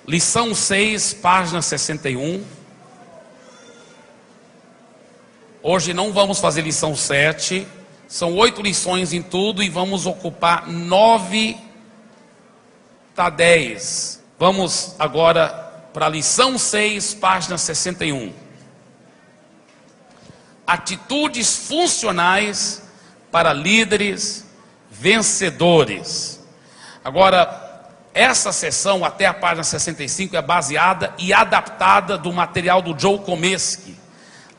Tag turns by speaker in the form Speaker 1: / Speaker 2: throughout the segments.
Speaker 1: Lição 6, página 61. Hoje não vamos fazer lição 7. São 8 lições em tudo e vamos ocupar 9 a 10. Vamos agora para a lição 6, página 61. Atitudes funcionais para líderes vencedores. Agora, essa sessão até a página 65 é baseada e adaptada do material do Joe Comeski,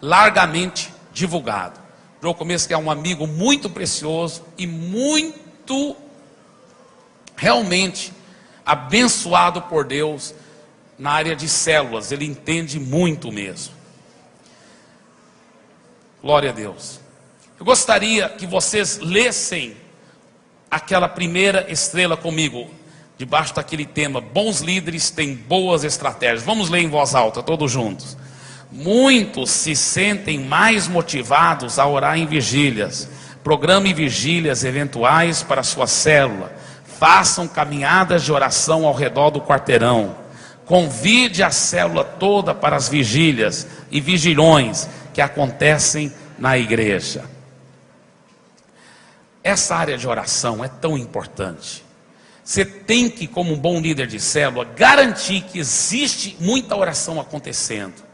Speaker 1: largamente divulgado. Joe Comeski é um amigo muito precioso e muito realmente abençoado por Deus na área de células. Ele entende muito mesmo. Glória a Deus. Eu gostaria que vocês lessem aquela primeira estrela comigo, debaixo daquele tema: bons líderes têm boas estratégias. Vamos ler em voz alta, todos juntos. Muitos se sentem mais motivados a orar em vigílias. Programe vigílias eventuais para sua célula. Façam caminhadas de oração ao redor do quarteirão. Convide a célula toda para as vigílias e vigilhões que acontecem na igreja. Essa área de oração é tão importante. Você tem que, como um bom líder de célula, garantir que existe muita oração acontecendo.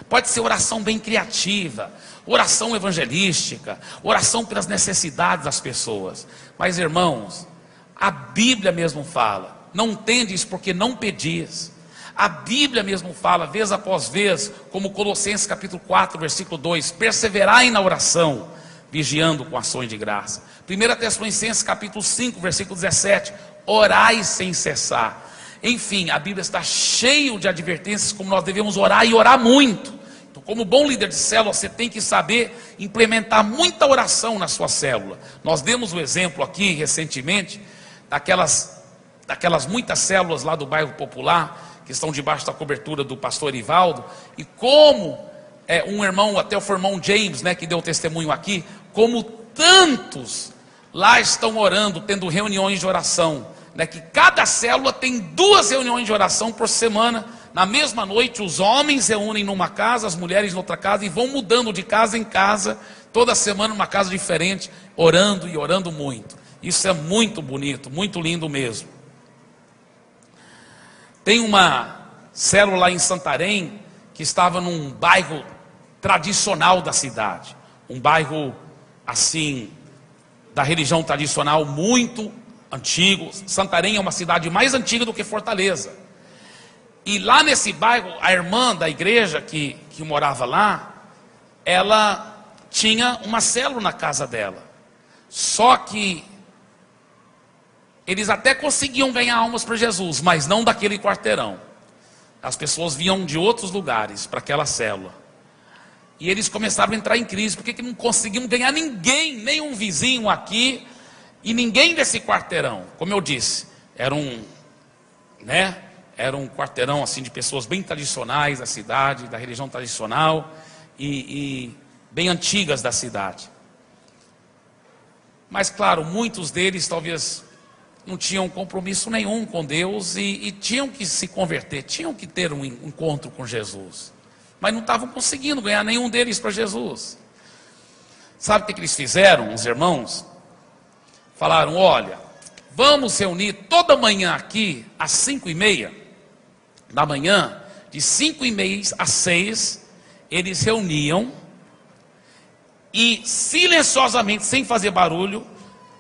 Speaker 1: Pode ser oração bem criativa, oração evangelística, oração pelas necessidades das pessoas. Mas, irmãos, a Bíblia mesmo fala: não tendes porque não pedis. A Bíblia mesmo fala, vez após vez, como Colossenses capítulo 4, versículo 2: perseverai na oração, vigiando com ações de graça. 1 Tessalonicenses capítulo 5, versículo 17: orai sem cessar. Enfim, a Bíblia está cheia de advertências como nós devemos orar, e orar muito. Então, como bom líder de célula, você tem que saber implementar muita oração na sua célula. Nós demos o exemplo aqui recentemente daquelas muitas células lá do bairro Popular, que estão debaixo da cobertura do pastor Ivaldo, e como um irmão, até o irmão James, que deu testemunho aqui, como tantos lá estão orando, tendo reuniões de oração, que cada célula tem 2 reuniões de oração por semana. Na mesma noite os homens reúnem numa casa, as mulheres em outra casa, e vão mudando de casa em casa, toda semana numa casa diferente, orando e orando muito. Isso é muito bonito, muito lindo mesmo. Tem uma célula lá em Santarém, que estava num bairro tradicional da cidade, um bairro assim, da religião tradicional, muito antigo. Santarém é uma cidade mais antiga do que Fortaleza. E lá nesse bairro, a irmã da igreja que morava lá, ela tinha uma célula na casa dela. Só que eles até conseguiam ganhar almas para Jesus, mas não daquele quarteirão. As pessoas vinham de outros lugares para aquela célula. E eles começaram a entrar em crise, porque não conseguimos ganhar ninguém, nenhum vizinho aqui, e ninguém desse quarteirão. Como eu disse, era um quarteirão assim de pessoas bem tradicionais da cidade, da religião tradicional, e bem antigas da cidade. Mas claro, muitos deles talvez não tinham compromisso nenhum com Deus, e tinham que se converter, tinham que ter um encontro com Jesus. Mas não estavam conseguindo ganhar nenhum deles para Jesus. Sabe o que eles fizeram, os irmãos? Falaram: olha, vamos reunir toda manhã aqui às 5:30 da manhã, de 5:30 às 6, eles reuniam, e silenciosamente, sem fazer barulho,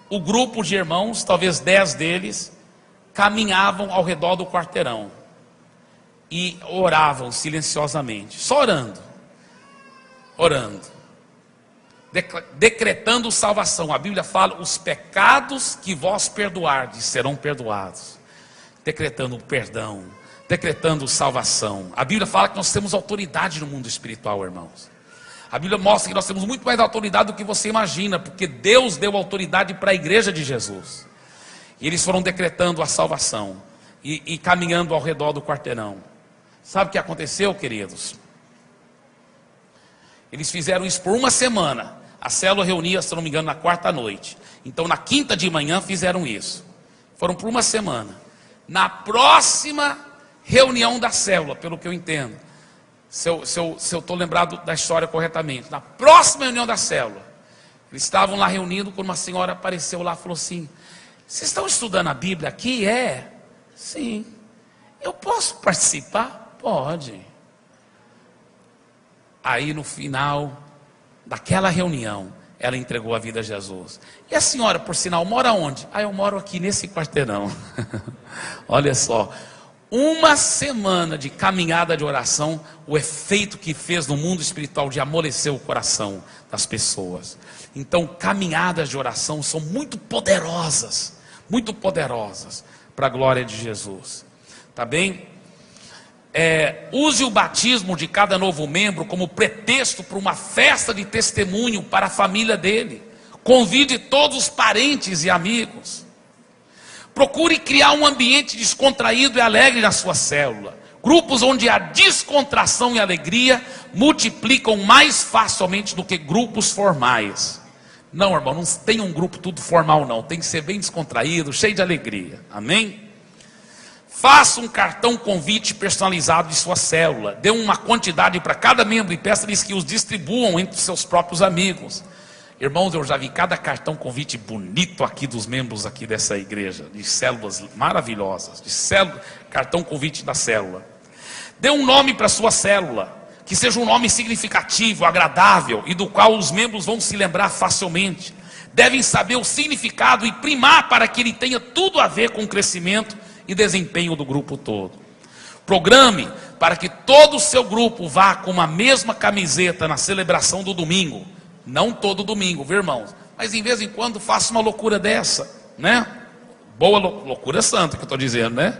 Speaker 1: o grupo de irmãos, talvez 10 deles, caminhavam ao redor do quarteirão e oravam silenciosamente, só orando, decretando salvação. A Bíblia fala: os pecados que vós perdoardes serão perdoados, decretando perdão, decretando salvação. A Bíblia fala que nós temos autoridade no mundo espiritual, irmãos. A Bíblia mostra que nós temos muito mais autoridade do que você imagina, porque Deus deu autoridade para a igreja de Jesus. E eles foram decretando a salvação e caminhando ao redor do quarteirão. Sabe o que aconteceu, queridos? Eles fizeram isso por uma semana. A célula reunia, se não me engano, na quarta noite. Então na quinta de manhã fizeram isso. Foram por uma semana. Na próxima reunião da célula, pelo que eu entendo. Se eu estou lembrado da história corretamente. Na próxima reunião da célula, eles estavam lá reunidos, quando uma senhora apareceu lá e falou assim: vocês estão estudando a Bíblia aqui? É? Sim. Eu posso participar? Pode. Aí no final daquela reunião, ela entregou a vida a Jesus. E a senhora, por sinal, mora onde? Eu moro aqui nesse quarteirão. Olha só, uma semana de caminhada de oração, o efeito que fez no mundo espiritual de amolecer o coração das pessoas. Então, caminhadas de oração são muito poderosas para a glória de Jesus. Tá bem? Use o batismo de cada novo membro como pretexto para uma festa de testemunho para a família dele. Convide todos os parentes e amigos. Procure criar um ambiente descontraído e alegre na sua célula. Grupos onde a descontração e a alegria multiplicam mais facilmente do que grupos formais. Não, irmão, não tem um grupo tudo formal não. Tem que ser bem descontraído, cheio de alegria. Amém? Faça um cartão convite personalizado de sua célula. Dê uma quantidade para cada membro e peça-lhes que os distribuam entre os seus próprios amigos. Irmãos, eu já vi cada cartão convite bonito aqui dos membros aqui dessa igreja, de células maravilhosas, cartão convite da célula. Dê um nome para a sua célula, que seja um nome significativo, agradável e do qual os membros vão se lembrar facilmente. Devem saber o significado e primar para que ele tenha tudo a ver com o crescimento e desempenho do grupo todo. Programe para que todo o seu grupo vá com uma mesma camiseta na celebração do domingo. Não todo domingo, viu, irmãos? Mas em vez em quando faça uma loucura dessa, né? Boa loucura santa que eu estou dizendo, né?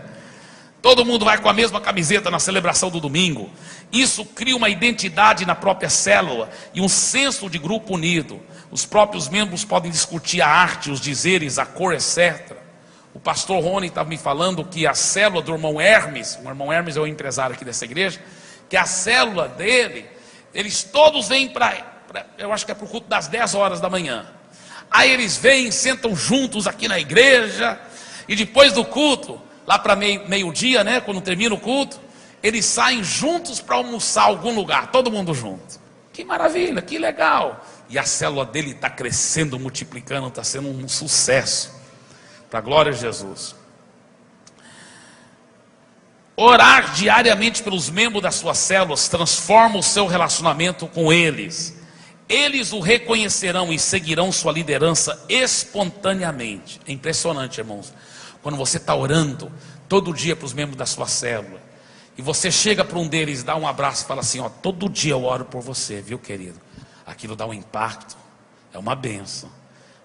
Speaker 1: Todo mundo vai com a mesma camiseta na celebração do domingo. Isso cria uma identidade na própria célula e um senso de grupo unido. Os próprios membros podem discutir a arte, os dizeres, a cor, etc. O pastor Rony estava me falando que a célula do irmão Hermes, o irmão Hermes é o empresário aqui dessa igreja, que a célula dele, eles todos vêm eu acho que é para o culto das 10 horas da manhã. Aí eles vêm, sentam juntos aqui na igreja, e depois do culto, lá para meio-dia, né, quando termina o culto, eles saem juntos para almoçar em algum lugar, todo mundo junto. Que maravilha, que legal. E a célula dele está crescendo, multiplicando, está sendo um sucesso. Para a glória de Jesus. Orar diariamente pelos membros das suas células transforma o seu relacionamento com eles. Eles o reconhecerão e seguirão sua liderança espontaneamente. É impressionante, irmãos. Quando você está orando todo dia para os membros da sua célula, e você chega para um deles, dá um abraço e fala assim: ó, todo dia eu oro por você, viu, querido? Aquilo dá um impacto, é uma bênção,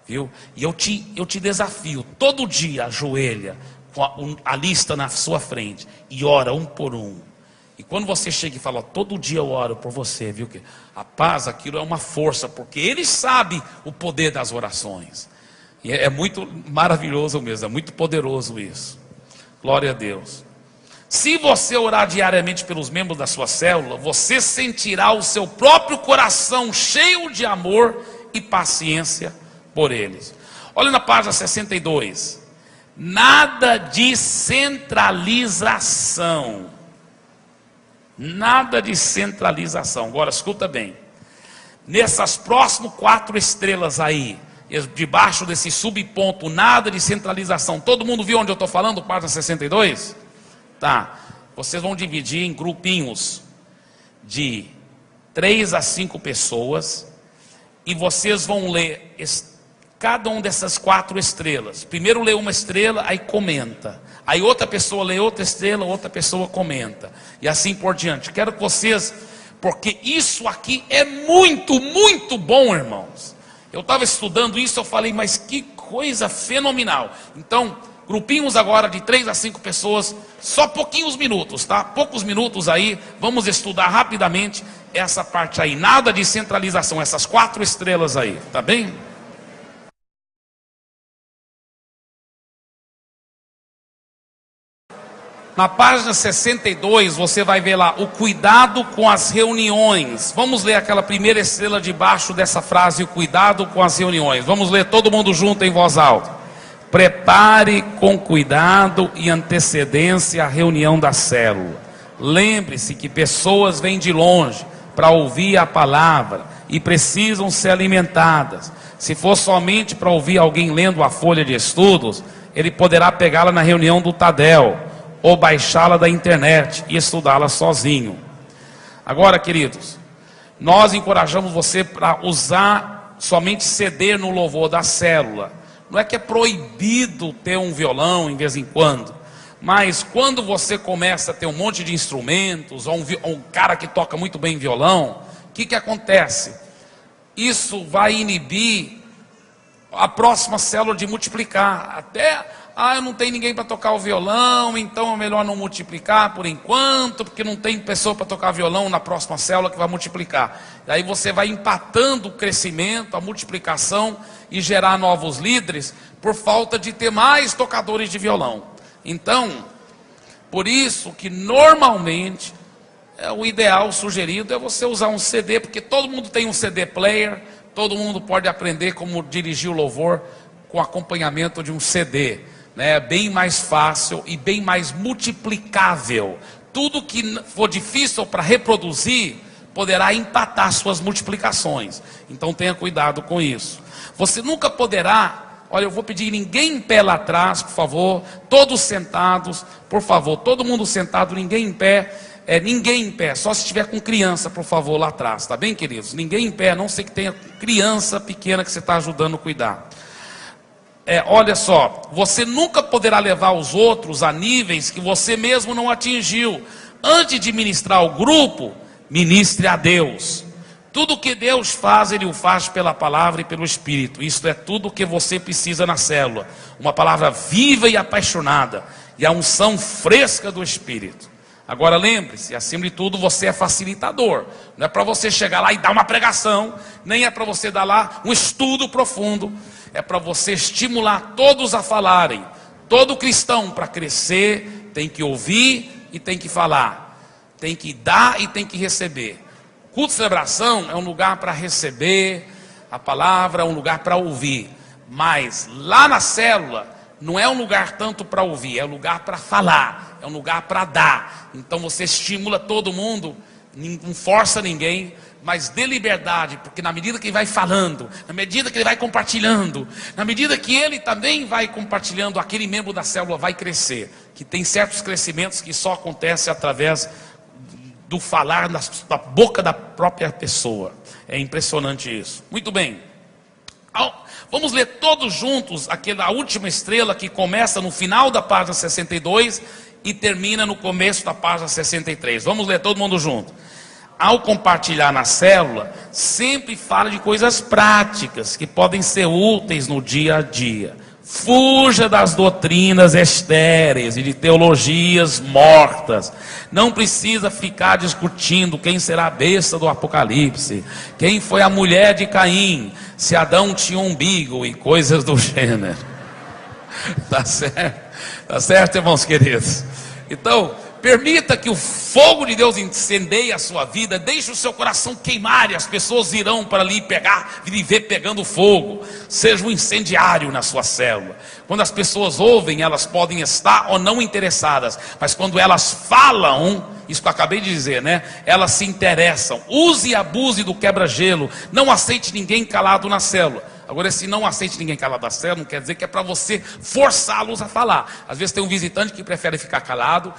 Speaker 1: viu? E eu te desafio, todo dia ajoelha com a lista na sua frente e ora um por um. E quando você chega e fala: ó, todo dia eu oro por você, viu? Que a paz, aquilo é uma força, porque ele sabe o poder das orações. E é muito maravilhoso mesmo, é muito poderoso isso. Glória a Deus. Se você orar diariamente pelos membros da sua célula, você sentirá o seu próprio coração cheio de amor e paciência por eles. Olha na página 62. Nada de centralização. Nada de centralização. Agora escuta bem. Nessas próximas 4 estrelas aí, debaixo desse subponto, nada de centralização. Todo mundo viu onde eu estou falando? Página 62? Tá. Vocês vão dividir em grupinhos de 3 a 5 pessoas. E vocês vão ler cada um dessas 4 estrelas. Primeiro lê uma estrela, aí comenta. Aí outra pessoa lê outra estrela, outra pessoa comenta. E assim por diante. Quero que vocês, porque isso aqui é muito, muito bom, irmãos. Eu estava estudando isso, eu falei, mas que coisa fenomenal. Então, grupinhos agora de 3 a 5 pessoas, só pouquinhos minutos, tá? Poucos minutos aí, vamos estudar rapidamente essa parte aí. Nada de centralização, essas 4 estrelas aí, tá bem? Na página 62, você vai ver lá, o cuidado com as reuniões. Vamos ler aquela primeira estrela debaixo dessa frase, o cuidado com as reuniões. Vamos ler todo mundo junto em voz alta. Prepare com cuidado e antecedência a reunião da célula. Lembre-se que pessoas vêm de longe para ouvir a palavra e precisam ser alimentadas. Se for somente para ouvir alguém lendo a folha de estudos, ele poderá pegá-la na reunião do Tadel ou baixá-la da internet e estudá-la sozinho. Agora, queridos, nós encorajamos você para usar somente CD no louvor da célula. Não é que é proibido ter um violão em vez em quando, mas quando você começa a ter um monte de instrumentos, ou um cara que toca muito bem violão, o que acontece? Isso vai inibir a próxima célula de multiplicar. Até, eu não tenho ninguém para tocar o violão, então é melhor não multiplicar por enquanto, porque não tem pessoa para tocar violão na próxima célula que vai multiplicar. Daí você vai empatando o crescimento, a multiplicação e gerar novos líderes por falta de ter mais tocadores de violão. Então, por isso que normalmente o ideal sugerido é você usar um CD, porque todo mundo tem um CD player, todo mundo pode aprender como dirigir o louvor com acompanhamento de um CD, né? É bem mais fácil e bem mais multiplicável. Tudo que for difícil para reproduzir poderá empatar suas multiplicações. Então tenha cuidado com isso. Você nunca poderá... Olha, eu vou pedir ninguém em pé lá atrás, por favor. Todos sentados, por favor. Todo mundo sentado, ninguém em pé. Ninguém em pé, só se estiver com criança, por favor, lá atrás. Tá bem, queridos? Ninguém em pé, a não ser que tenha criança pequena que você está ajudando a cuidar. Olha só, você nunca poderá levar os outros a níveis que você mesmo não atingiu. Antes de ministrar o grupo, ministre a Deus. Tudo que Deus faz, Ele o faz pela palavra e pelo Espírito. Isso é tudo o que você precisa na célula. Uma palavra viva e apaixonada. E a unção fresca do Espírito. Agora lembre-se, acima de tudo você é facilitador. Não é para você chegar lá e dar uma pregação. Nem é para você dar lá um estudo profundo. É para você estimular todos a falarem. Todo cristão para crescer tem que ouvir e tem que falar. Tem que dar e tem que receber. Culto de celebração é um lugar para receber a palavra, é um lugar para ouvir. Mas lá na célula não é um lugar tanto para ouvir, é um lugar para falar, é um lugar para dar. Então você estimula todo mundo, não força ninguém, mas dê liberdade, porque na medida que ele vai falando, na medida que ele vai compartilhando, na medida que ele também vai compartilhando, aquele membro da célula vai crescer. Que tem certos crescimentos que só acontecem através do falar da boca da própria pessoa. É impressionante isso. Muito bem. Vamos ler todos juntos aquela última estrela que começa no final da página 62 e termina no começo da página 63. Vamos ler todo mundo junto. Ao compartilhar na célula, sempre fala de coisas práticas que podem ser úteis no dia a dia. Fuja das doutrinas estéreis e de teologias mortas. Não precisa ficar discutindo quem será a besta do Apocalipse, quem foi a mulher de Caim, se Adão tinha um umbigo e coisas do gênero. Tá certo, irmãos queridos? Então, permita que o fogo de Deus incendeie a sua vida. Deixe o seu coração queimar e as pessoas irão para ali pegar, e ver pegando fogo. Seja um incendiário na sua célula. Quando as pessoas ouvem, elas podem estar ou não interessadas, mas quando elas falam, isso que eu acabei de dizer, né? Elas se interessam. Use e abuse do quebra-gelo. Não aceite ninguém calado na célula. Agora, se não aceite ninguém calado na célula, não quer dizer que é para você forçá-los a falar. Às vezes tem um visitante que prefere ficar calado.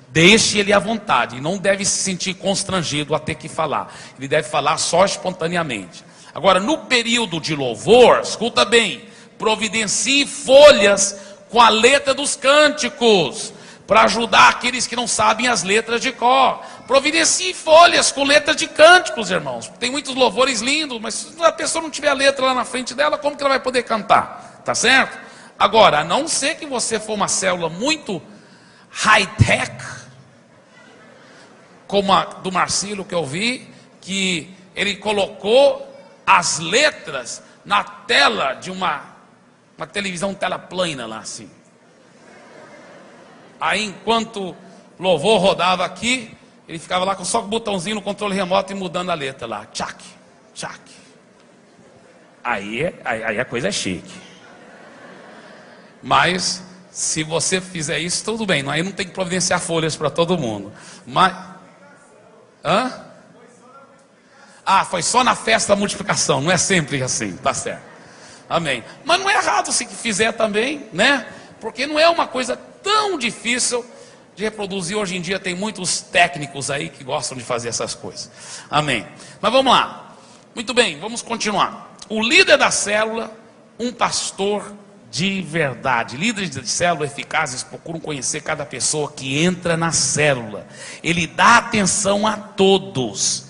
Speaker 1: Deixe ele à vontade, e não deve se sentir constrangido a ter que falar. Ele deve falar só espontaneamente. Agora, no período de louvor, escuta bem, providencie folhas com a letra dos cânticos, para ajudar aqueles que não sabem as letras de cor. Providencie folhas com letras de cânticos, irmãos. Tem muitos louvores lindos, mas se a pessoa não tiver a letra lá na frente dela, como que ela vai poder cantar? Tá certo? Agora, a não ser que você for uma célula muito high-tech, como a do Marcílio que eu vi, que ele colocou as letras na tela de uma televisão tela plana lá assim. Aí enquanto o louvor rodava aqui, ele ficava lá com só o botãozinho no controle remoto e mudando a letra lá, tchac, tchac. Aí a coisa é chique. Mas se você fizer isso, tudo bem. Aí não tem que providenciar folhas para todo mundo. Mas... Hã? Ah, foi só na festa da multiplicação. Não é sempre assim, tá certo. Amém. Mas não é errado se fizer também, né? Porque não é uma coisa tão difícil de reproduzir. Hoje em dia tem muitos técnicos aí que gostam de fazer essas coisas. Amém. Mas vamos lá. Muito bem, vamos continuar. O líder da célula, um pastor de verdade. Líderes de célula eficazes procuram conhecer cada pessoa que entra na célula. Ele dá atenção a todos,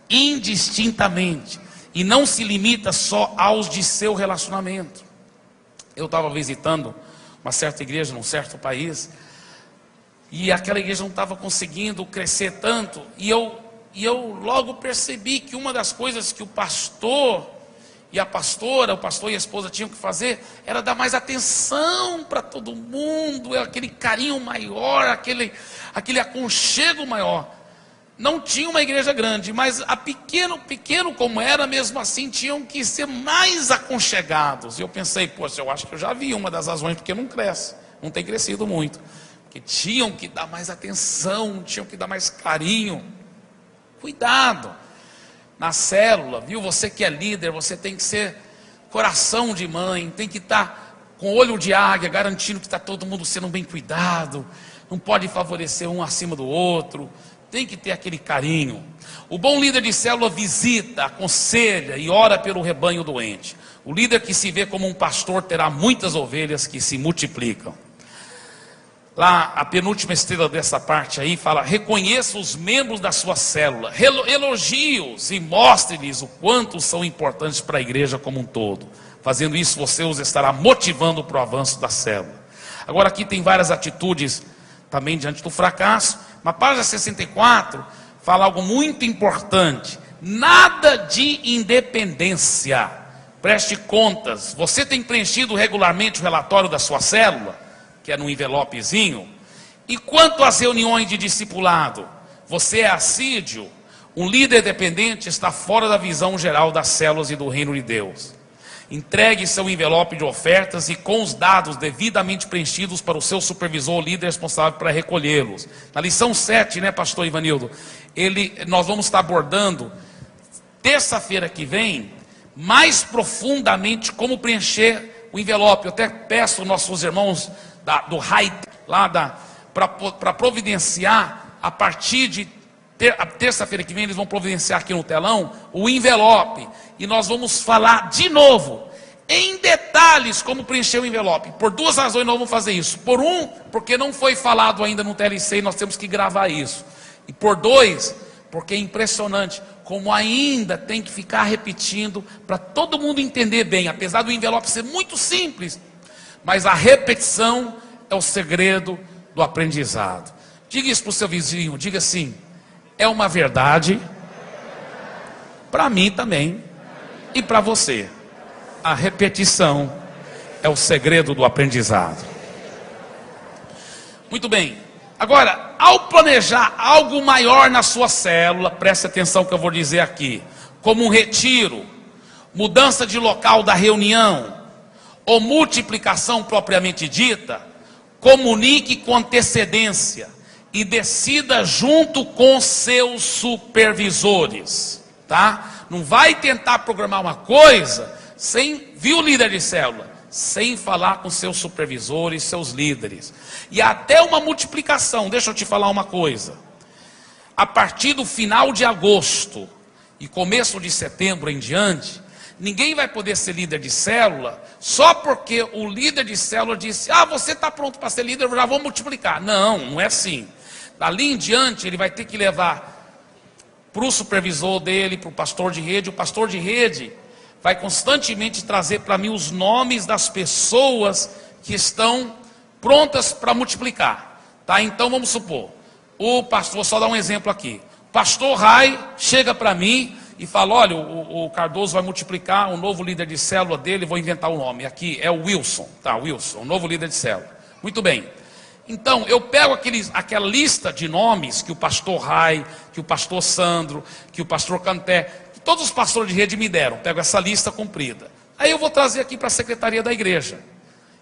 Speaker 1: indistintamente, e não se limita só aos de seu relacionamento. Eu estava visitando uma certa igreja num certo país, e aquela igreja não estava conseguindo crescer tanto, e eu logo percebi que uma das coisas que o pastor e a pastora, o pastor e a esposa tinham que fazer, era dar mais atenção para todo mundo, aquele carinho maior, aquele aconchego maior. Não tinha uma igreja grande, mas a pequeno como era, mesmo assim, tinham que ser mais aconchegados. E eu pensei, poxa, eu acho que eu já vi uma das razões porque não cresce, não tem crescido muito. Porque tinham que dar mais atenção, tinham que dar mais carinho. Cuidado. Na célula, viu? Você que é líder, você tem que ser coração de mãe, tem que estar com olho de águia, garantindo que está todo mundo sendo bem cuidado, não pode favorecer um acima do outro, tem que ter aquele carinho. O bom líder de célula visita, aconselha e ora pelo rebanho doente. O líder que se vê como um pastor terá muitas ovelhas que se multiplicam. Lá, a penúltima estrela dessa parte aí fala: reconheça os membros da sua célula, elogie-os e mostre-lhes o quanto são importantes para a igreja como um todo. Fazendo isso, você os estará motivando para o avanço da célula. Agora aqui tem várias atitudes também diante do fracasso. Na página 64 fala algo muito importante: nada de independência. Preste contas. Você tem preenchido regularmente o relatório da sua célula, que é num envelopezinho? E quanto às reuniões de discipulado, você é assíduo? Um líder dependente está fora da visão geral das células e do reino de Deus. Entregue seu envelope de ofertas e com os dados devidamente preenchidos para o seu supervisor ou líder responsável para recolhê-los. Na lição 7, né, pastor Ivanildo? Nós vamos estar abordando, terça-feira que vem, mais profundamente como preencher o envelope. Eu até peço aos nossos irmãos do RAI, para providenciar, a partir de terça-feira que vem, eles vão providenciar aqui no telão o envelope, e nós vamos falar de novo, em detalhes, como preencher o envelope. Por duas razões nós vamos fazer isso. Por um, porque não foi falado ainda no TLC e nós temos que gravar isso. E por dois, porque é impressionante como ainda tem que ficar repetindo para todo mundo entender bem, apesar do envelope ser muito simples. Mas a repetição é o segredo do aprendizado. Diga isso para o seu vizinho, diga assim: é uma verdade para mim também e para você. A repetição é o segredo do aprendizado. Muito bem. Agora, ao planejar algo maior na sua célula, preste atenção que eu vou dizer aqui, como um retiro, mudança de local da reunião, ou multiplicação propriamente dita, comunique com antecedência e decida junto com seus supervisores, tá? Não vai tentar programar uma coisa sem, viu, líder de célula? Sem falar com seus supervisores, seus líderes. E até uma multiplicação, deixa eu te falar uma coisa. A partir do final de agosto e começo de setembro em diante, ninguém vai poder ser líder de célula só porque o líder de célula disse: ah, você está pronto para ser líder, eu já vou multiplicar. Não, não é assim. Dali em diante ele vai ter que levar para o supervisor dele, para o pastor de rede. O pastor de rede vai constantemente trazer para mim os nomes das pessoas que estão prontas para multiplicar, tá? Então vamos supor, o pastor, vou só dar um exemplo aqui. O pastor Rai chega para mim e fala: olha, o Cardoso vai multiplicar, o novo líder de célula dele, vou inventar o nome, aqui é o Wilson, tá? Wilson, o novo líder de célula. Muito bem. Então eu pego aquela lista de nomes que o pastor Rai, que o pastor Sandro, que o pastor Canté, que todos os pastores de rede me deram. Pego essa lista comprida. Aí eu vou trazer aqui para a secretaria da igreja.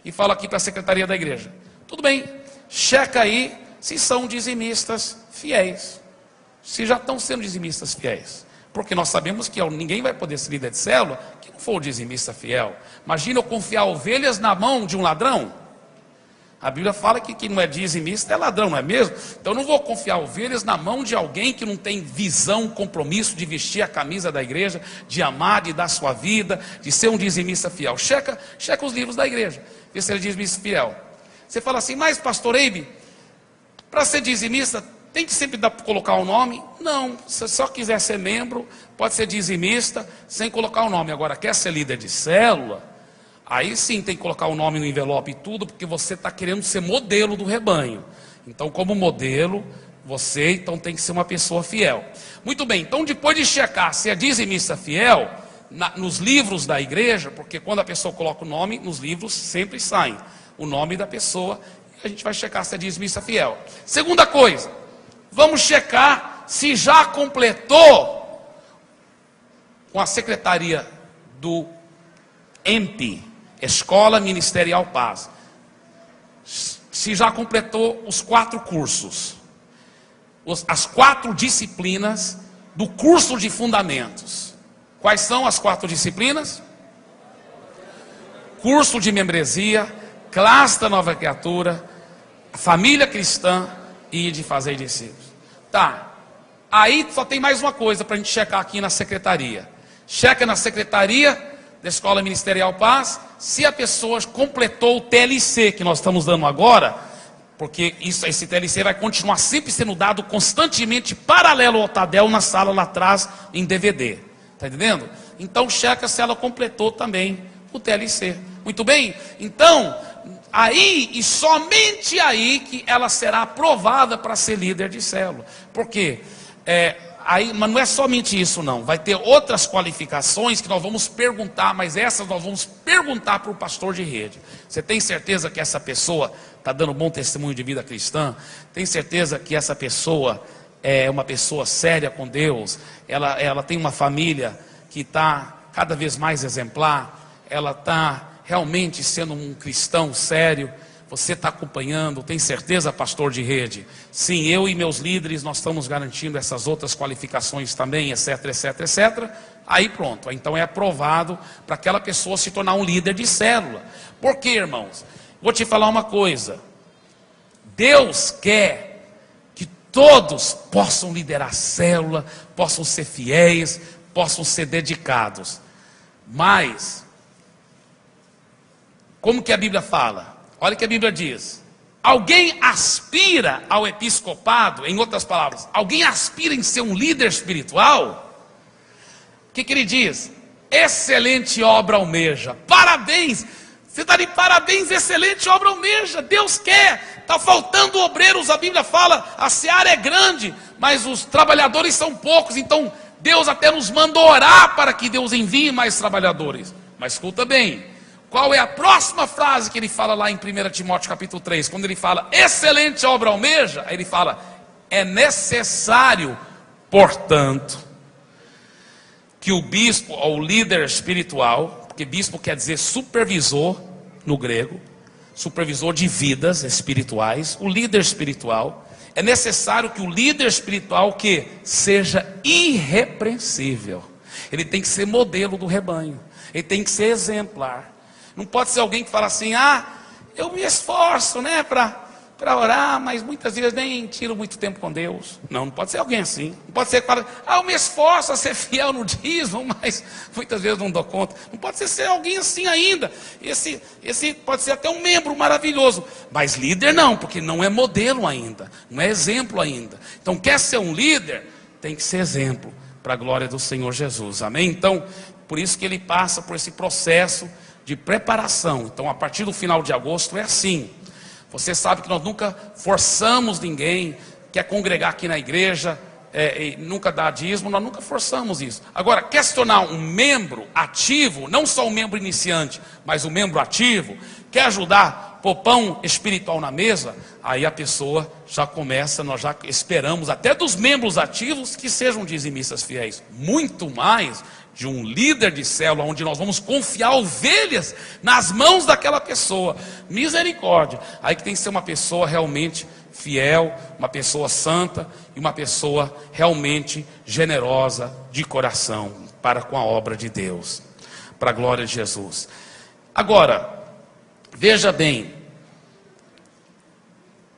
Speaker 1: e falo aqui para a secretaria da igreja: tudo bem, checa aí se são dizimistas fiéis, se já estão sendo dizimistas fiéis, porque nós sabemos que ninguém vai poder ser líder de célula que não for dizimista fiel. Imagina eu confiar ovelhas na mão de um ladrão. A Bíblia fala que quem não é dizimista é ladrão, não é mesmo? Então eu não vou confiar ovelhas na mão de alguém que não tem visão, compromisso de vestir a camisa da igreja, de amar, de dar sua vida, de ser um dizimista fiel. Checa os livros da igreja, vê se ele é dizimista fiel. Você fala assim: mas pastor Eibe, para ser dizimista tem que sempre colocar o nome? Não, se só quiser ser membro, pode ser dizimista sem colocar o nome. Agora, quer ser líder de célula? Aí sim tem que colocar o nome no envelope e tudo, porque você está querendo ser modelo do rebanho. Então, como modelo, você então tem que ser uma pessoa fiel. Muito bem, então depois de checar se é dizimista fiel, nos livros da igreja, porque quando a pessoa coloca o nome, nos livros sempre sai o nome da pessoa, e a gente vai checar se é dizimista fiel. Segunda coisa, vamos checar se já completou com a secretaria do EMP, Escola Ministerial Paz, se já completou os 4 cursos, as 4 disciplinas do curso de fundamentos. Quais são as 4 disciplinas? Curso de membresia, classe da nova criatura, família cristã e de fazer discípulos. Tá, aí só tem mais uma coisa para a gente checar aqui na secretaria. Checa na secretaria da Escola Ministerial Paz, se a pessoa completou o TLC que nós estamos dando agora, porque esse TLC vai continuar sempre sendo dado constantemente, paralelo ao Tadel, na sala lá atrás, em DVD, está entendendo? Então checa se ela completou também o TLC, muito bem? Então, aí e somente aí que ela será aprovada para ser líder de célula, porque aí, mas não é somente isso não, vai ter outras qualificações que nós vamos perguntar, mas essas nós vamos perguntar para o pastor de rede. Você tem certeza que essa pessoa está dando bom testemunho de vida cristã? Tem certeza que essa pessoa é uma pessoa séria com Deus? Ela tem uma família que está cada vez mais exemplar? Ela está realmente sendo um cristão sério? Você está acompanhando? Tem certeza, pastor de rede? Sim, eu e meus líderes, nós estamos garantindo essas outras qualificações também, etc, etc, etc. Aí pronto, então é aprovado para aquela pessoa se tornar um líder de célula. Por quê, irmãos? Vou te falar uma coisa. Deus quer que todos possam liderar célula, possam ser fiéis, possam ser dedicados. Mas, como que a Bíblia fala? Olha o que a Bíblia diz: alguém aspira ao episcopado, em outras palavras, alguém aspira em ser um líder espiritual? O que ele diz? Excelente obra almeja. Parabéns, você está de parabéns, excelente obra almeja. Deus quer, está faltando obreiros, a Bíblia fala, a seara é grande, mas os trabalhadores são poucos, então Deus até nos manda orar para que Deus envie mais trabalhadores. Mas escuta bem, qual é a próxima frase que ele fala lá em 1 Timóteo capítulo 3? Quando ele fala excelente obra almeja, aí ele fala: é necessário, portanto, que o bispo ou líder espiritual, porque bispo quer dizer supervisor no grego, supervisor de vidas espirituais, o líder espiritual, é necessário que o líder espiritual que seja irrepreensível. Ele tem que ser modelo do rebanho, ele tem que ser exemplar. Não pode ser alguém que fala assim: eu me esforço, né, para orar, mas muitas vezes nem tiro muito tempo com Deus. Não pode ser alguém assim. Não pode ser que fala: eu me esforço a ser fiel no dízimo, mas muitas vezes não dou conta. Não pode ser alguém assim ainda. Esse pode ser até um membro maravilhoso, mas líder não, porque não é modelo ainda, não é exemplo ainda. Então, quer ser um líder, tem que ser exemplo para a glória do Senhor Jesus. Amém? Então, por isso que ele passa por esse processo de preparação. Então, a partir do final de agosto é assim. Você sabe que nós nunca forçamos ninguém, quer congregar aqui na igreja, e nunca dá dízimo, nós nunca forçamos isso. Agora, quer se tornar um membro ativo, não só um membro iniciante, mas um membro ativo, quer ajudar, pôr pão espiritual na mesa, aí a pessoa já começa, nós já esperamos até dos membros ativos que sejam dizimistas fiéis, muito mais de um líder de célula, onde nós vamos confiar ovelhas nas mãos daquela pessoa. Misericórdia. Aí que tem que ser uma pessoa realmente fiel, uma pessoa santa e uma pessoa realmente generosa de coração para com a obra de Deus, para a glória de Jesus. Agora, veja bem,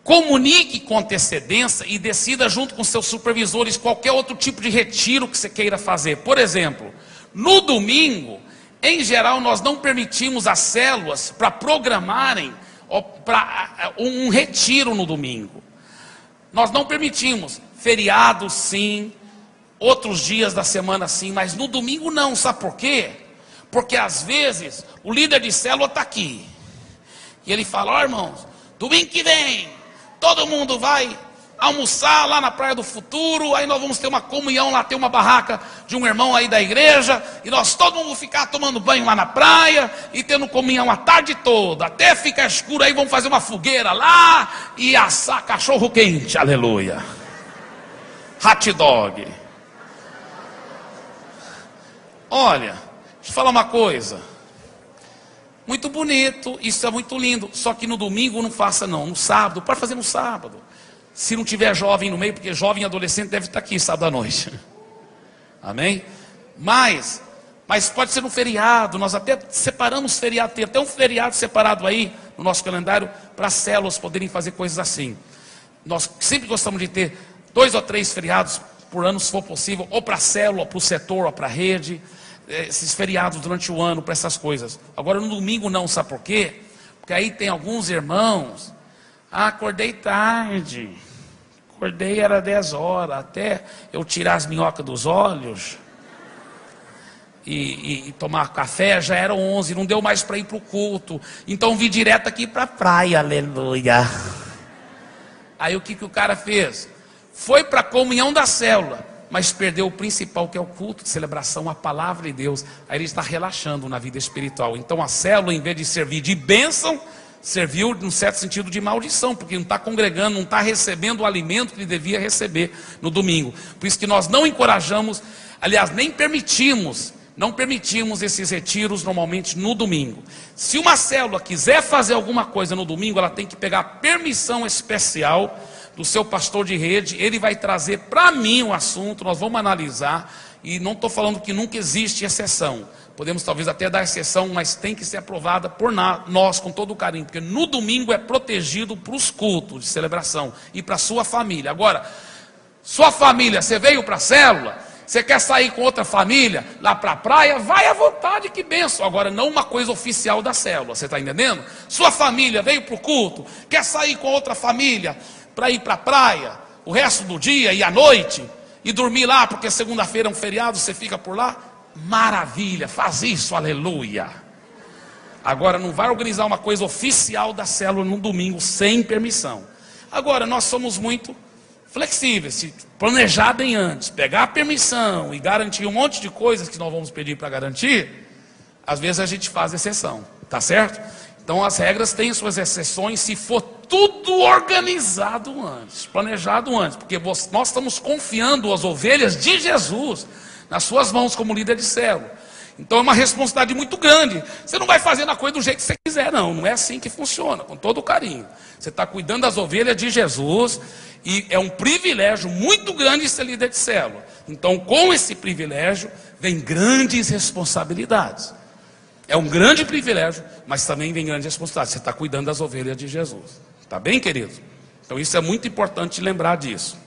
Speaker 1: comunique com antecedência e decida junto com seus supervisores qualquer outro tipo de retiro que você queira fazer. Por exemplo, no domingo, em geral, nós não permitimos as células para programarem para um retiro no domingo. Nós não permitimos. Feriados sim, outros dias da semana sim, mas no domingo não. Sabe por quê? Porque às vezes o líder de célula está aqui e ele fala: ó, irmãos, domingo que vem todo mundo vai almoçar lá na Praia do Futuro, aí nós vamos ter uma comunhão lá, tem uma barraca de um irmão aí da igreja, e nós todo mundo ficar tomando banho lá na praia, e tendo comunhão a tarde toda, até ficar escuro, aí vamos fazer uma fogueira lá, e assar cachorro quente, aleluia, hot dog. Olha, deixa eu falar uma coisa, muito bonito, isso é muito lindo, só que no domingo não faça não, no sábado, pode fazer no sábado. Se não tiver jovem no meio, porque jovem e adolescente deve estar aqui sábado à noite. Amém? Mas pode ser no feriado. Nós até separamos feriado. Tem até um feriado separado aí no nosso calendário para as células poderem fazer coisas assim. Nós sempre gostamos de ter 2 ou 3 feriados por ano, se for possível, ou para a célula, para o setor, ou para a rede. Esses feriados durante o ano para essas coisas. Agora no domingo não, sabe por quê? Porque aí tem alguns irmãos: acordei tarde, acordei era 10 horas, até eu tirar as minhocas dos olhos e tomar café já eram 11, não deu mais para ir para o culto, então vim direto aqui para a praia, aleluia. Aí o que o cara fez? Foi para a comunhão da célula, mas perdeu o principal, que é o culto de celebração, a palavra de Deus. Aí ele está relaxando na vida espiritual. Então a célula, em vez de servir de bênção, serviu num certo sentido de maldição, porque não está congregando, não está recebendo o alimento que ele devia receber no domingo. Por isso que nós não encorajamos, aliás, nem permitimos, não permitimos esses retiros normalmente no domingo. Se uma célula quiser fazer alguma coisa no domingo, ela tem que pegar permissão especial do seu pastor de rede. Ele vai trazer para mim o assunto, nós vamos analisar, e não estou falando que nunca existe exceção. Podemos talvez até dar exceção, mas tem que ser aprovada por nós com todo o carinho, porque no domingo é protegido para os cultos de celebração e para a sua família. Agora, sua família, você veio para a célula, você quer sair com outra família lá para a praia, vai à vontade, que benção. Agora, não uma coisa oficial da célula, você está entendendo? Sua família veio para o culto, quer sair com outra família para ir para a praia o resto do dia e à noite e dormir lá, porque segunda-feira é um feriado, você fica por lá. Maravilha, faz isso, aleluia. Agora não vai organizar uma coisa oficial da célula no domingo sem permissão. Agora nós somos muito flexíveis, se planejar bem antes, pegar a permissão e garantir um monte de coisas que nós vamos pedir para garantir, às vezes a gente faz exceção, tá certo? Então as regras têm suas exceções se for tudo organizado antes, planejado antes, porque nós estamos confiando as ovelhas de Jesus nas suas mãos como líder de célula. Então é uma responsabilidade muito grande. Você não vai fazendo a coisa do jeito que você quiser, não é assim que funciona, com todo o carinho. Você está cuidando das ovelhas de Jesus, e é um privilégio muito grande ser líder de célula. Então com esse privilégio vem grandes responsabilidades. É um grande privilégio, mas também vem grande responsabilidade. Você está cuidando das ovelhas de Jesus. Está bem, querido? Então isso é muito importante lembrar disso.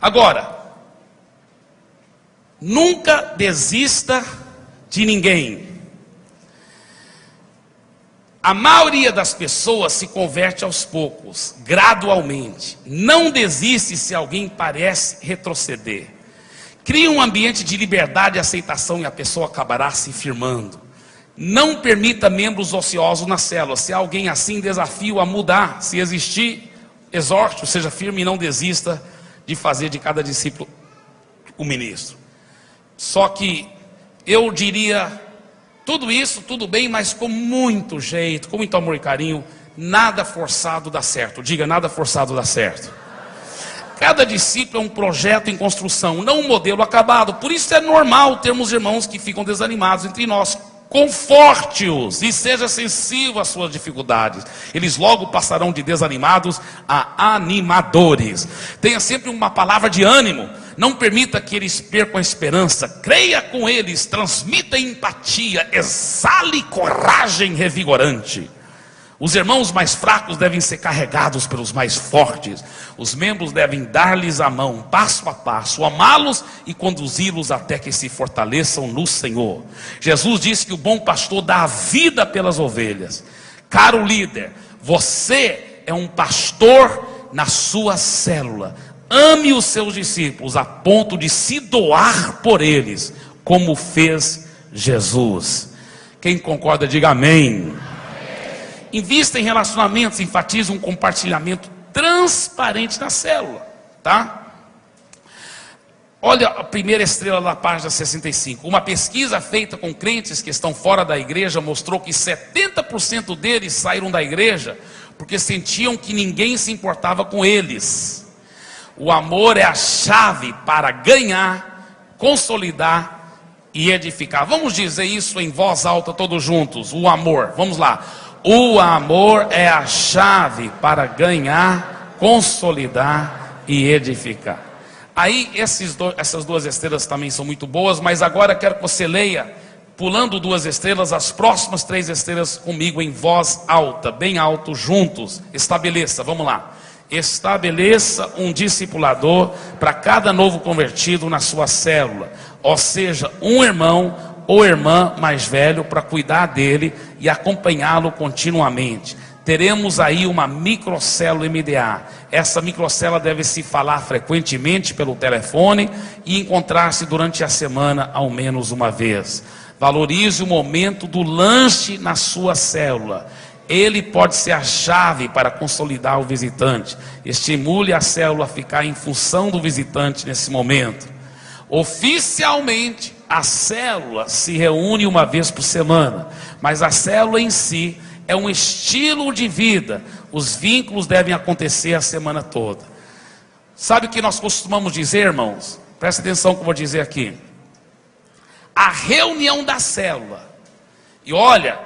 Speaker 1: Agora, nunca desista de ninguém. A maioria das pessoas se converte aos poucos, gradualmente. Não desiste se alguém parece retroceder. Crie um ambiente de liberdade e aceitação e a pessoa acabará se firmando. Não permita membros ociosos na célula. Se há alguém assim, desafio a mudar. Se existir, exorte-o, seja firme e não desista de fazer de cada discípulo o ministro. Só que eu diria, tudo isso, tudo bem, mas com muito jeito, com muito amor e carinho. Nada forçado dá certo. Diga, nada forçado dá certo. Cada discípulo é um projeto em construção, não um modelo acabado. Por isso é normal termos irmãos que ficam desanimados entre nós. Conforte-os e seja sensível às suas dificuldades. Eles logo passarão de desanimados a animadores. Tenha sempre uma palavra de ânimo. Não permita que eles percam a esperança. Creia com eles, transmita empatia, exale coragem revigorante. Os irmãos mais fracos devem ser carregados pelos mais fortes. Os membros devem dar-lhes a mão, passo a passo, amá-los e conduzi-los até que se fortaleçam no Senhor. Jesus disse que o bom pastor dá a vida pelas ovelhas. Caro líder, você é um pastor na sua célula. Ame os seus discípulos a ponto de se doar por eles, como fez Jesus. Quem concorda, diga amém. Invista em relacionamentos, enfatiza um compartilhamento transparente na célula, tá? Olha a primeira estrela da página 65. Uma pesquisa feita com crentes que estão fora da igreja mostrou que 70% deles saíram da igreja porque sentiam que ninguém se importava com eles. O amor é a chave para ganhar, consolidar e edificar. Vamos dizer isso em voz alta todos juntos. O amor, vamos lá. O amor é a chave para ganhar, consolidar e edificar. Aí essas duas estrelas também são muito boas, mas agora quero que você leia, pulando 2 estrelas, as próximas 3 estrelas comigo em voz alta, bem alto, juntos. Estabeleça, vamos lá. Estabeleça um discipulador para cada novo convertido na sua célula. Ou seja, um irmão ou irmã mais velho para cuidar dele e acompanhá-lo continuamente. Teremos aí uma microcélula MDA. Essa microcélula deve se falar frequentemente pelo telefone e encontrar-se durante a semana ao menos uma vez. Valorize o momento do lanche na sua célula. Ele pode ser a chave para consolidar o visitante. Estimule a célula a ficar em função do visitante nesse momento. Oficialmente, a célula se reúne uma vez por semana, mas a célula em si é um estilo de vida. Os vínculos devem acontecer a semana toda. Sabe o que nós costumamos dizer, irmãos? Presta atenção no que eu vou dizer aqui. A reunião da célula. E olha,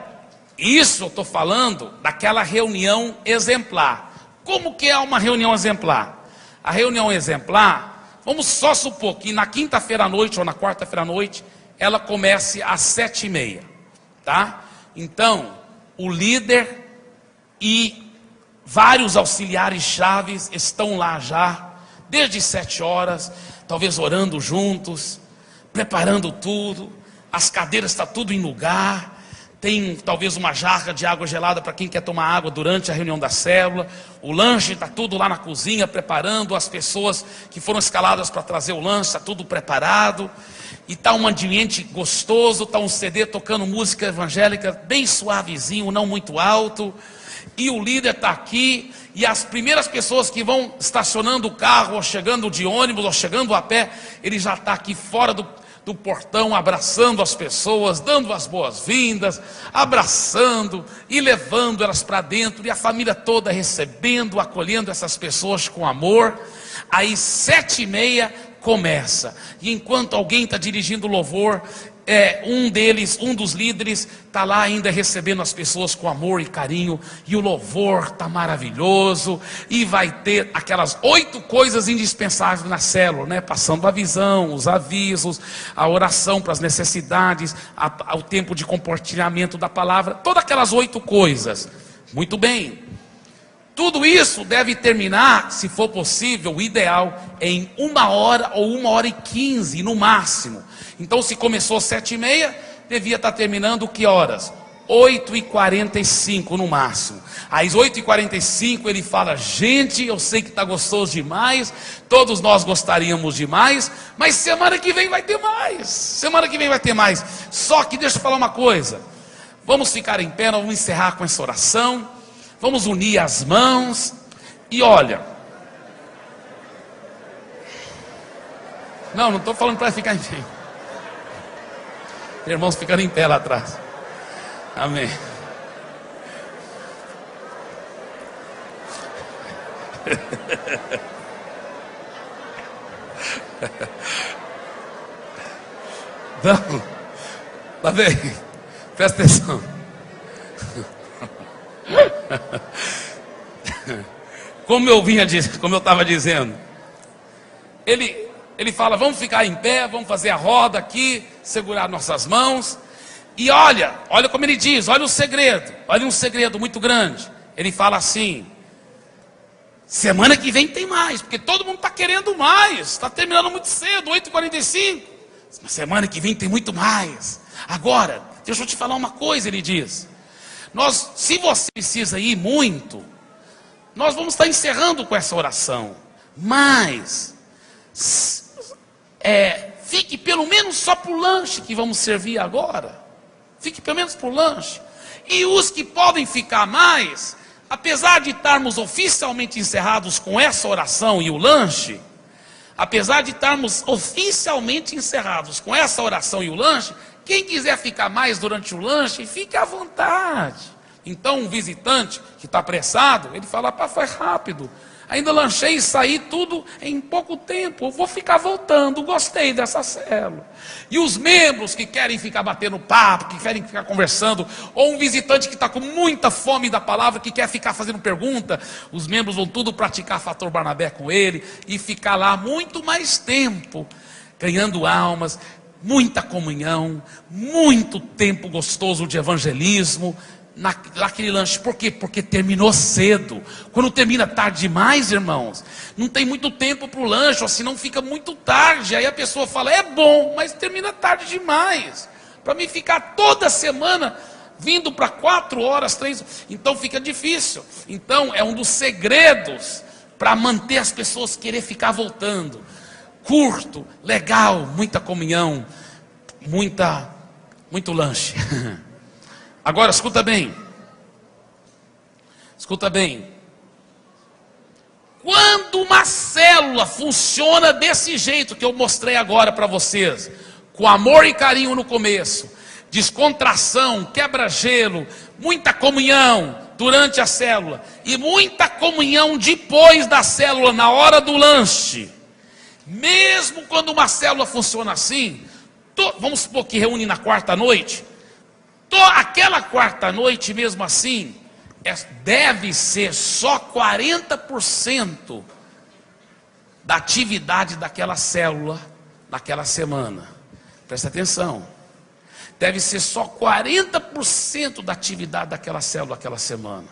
Speaker 1: isso eu estou falando daquela reunião exemplar. Como que é uma reunião exemplar? A reunião exemplar, vamos só supor que na quinta-feira à noite ou na quarta-feira à noite, ela comece às 7h30, tá? Então, o líder e vários auxiliares chaves estão lá já, desde 7 horas, talvez orando juntos, preparando tudo, as cadeiras estão tudo em lugar, tem talvez uma jarra de água gelada para quem quer tomar água durante a reunião da célula. O lanche está tudo lá na cozinha, preparando. As pessoas que foram escaladas para trazer o lanche, está tudo preparado. E está um ambiente gostoso, está um CD tocando música evangélica bem suavezinho, não muito alto. E o líder está aqui, e as primeiras pessoas que vão estacionando o carro, ou chegando de ônibus, ou chegando a pé, ele já está aqui fora do portão, abraçando as pessoas, dando as boas-vindas, abraçando e levando elas para dentro, e a família toda recebendo, acolhendo essas pessoas com amor. Aí 7h30 começa, e enquanto alguém está dirigindo o louvor, um dos líderes está lá ainda recebendo as pessoas com amor e carinho, e o louvor está maravilhoso, e vai ter aquelas 8 coisas indispensáveis na célula, né? Passando a visão, os avisos, a oração para as necessidades, o tempo de compartilhamento da palavra, todas aquelas 8 coisas. Muito bem. Tudo isso deve terminar, se for possível, o ideal é em 1 hora ou 1h15 no máximo. Então, se começou às 7h30, devia estar terminando que horas? 8h45 no máximo. Às 8h45 ele fala: gente, eu sei que está gostoso demais, todos nós gostaríamos demais, mas semana que vem vai ter mais. Semana que vem vai ter mais. Só que deixa eu falar uma coisa. Vamos ficar em pé, nós vamos encerrar com essa oração. Vamos unir as mãos. E olha, não estou falando para ficar em pé. Irmãos ficando em pé lá atrás. Amém. Não, tá bem, presta atenção. Como eu estava dizendo, ele fala, vamos ficar em pé, vamos fazer a roda aqui, segurar nossas mãos. E olha como ele diz, olha o segredo, olha um segredo muito grande. Ele fala assim, semana que vem tem mais, porque todo mundo está querendo mais, está terminando muito cedo, 8h45. Semana que vem tem muito mais. Agora, deixa eu te falar uma coisa, ele diz. Se você precisa ir muito, nós vamos estar encerrando com essa oração. Mas, fique pelo menos só para o lanche que vamos servir agora. Fique pelo menos para o lanche. E os que podem ficar mais, apesar de estarmos oficialmente encerrados com essa oração e o lanche, apesar de estarmos oficialmente encerrados com essa oração e o lanche, quem quiser ficar mais durante o lanche, fique à vontade. Então um visitante que está apressado, ele fala, pá, foi rápido. Ainda lanchei e saí tudo em pouco tempo. Eu vou ficar voltando, gostei dessa célula. E os membros que querem ficar batendo papo, que querem ficar conversando, ou um visitante que está com muita fome da palavra, que quer ficar fazendo pergunta, os membros vão tudo praticar Fator Barnabé com ele, e ficar lá muito mais tempo, ganhando almas, muita comunhão, muito tempo gostoso de evangelismo, naquele lanche. Por quê? Porque terminou cedo. Quando termina tarde demais, irmãos, não tem muito tempo para o lanche, ou senão fica muito tarde. Aí a pessoa fala, é bom, mas termina tarde demais. Para mim ficar toda semana vindo para 4 horas, 3, então fica difícil. Então é um dos segredos para manter as pessoas querer ficar voltando. Curto, legal, muita comunhão, muito lanche. Agora, escuta bem. Quando uma célula funciona desse jeito que eu mostrei agora para vocês, com amor e carinho no começo, descontração, quebra-gelo, muita comunhão durante a célula, e muita comunhão depois da célula, na hora do lanche, mesmo quando uma célula funciona assim, vamos supor que reúne na quarta noite, aquela quarta noite mesmo assim, deve ser só 40% da atividade daquela célula naquela semana. Presta atenção. Deve ser só 40% da atividade daquela célula naquela semana.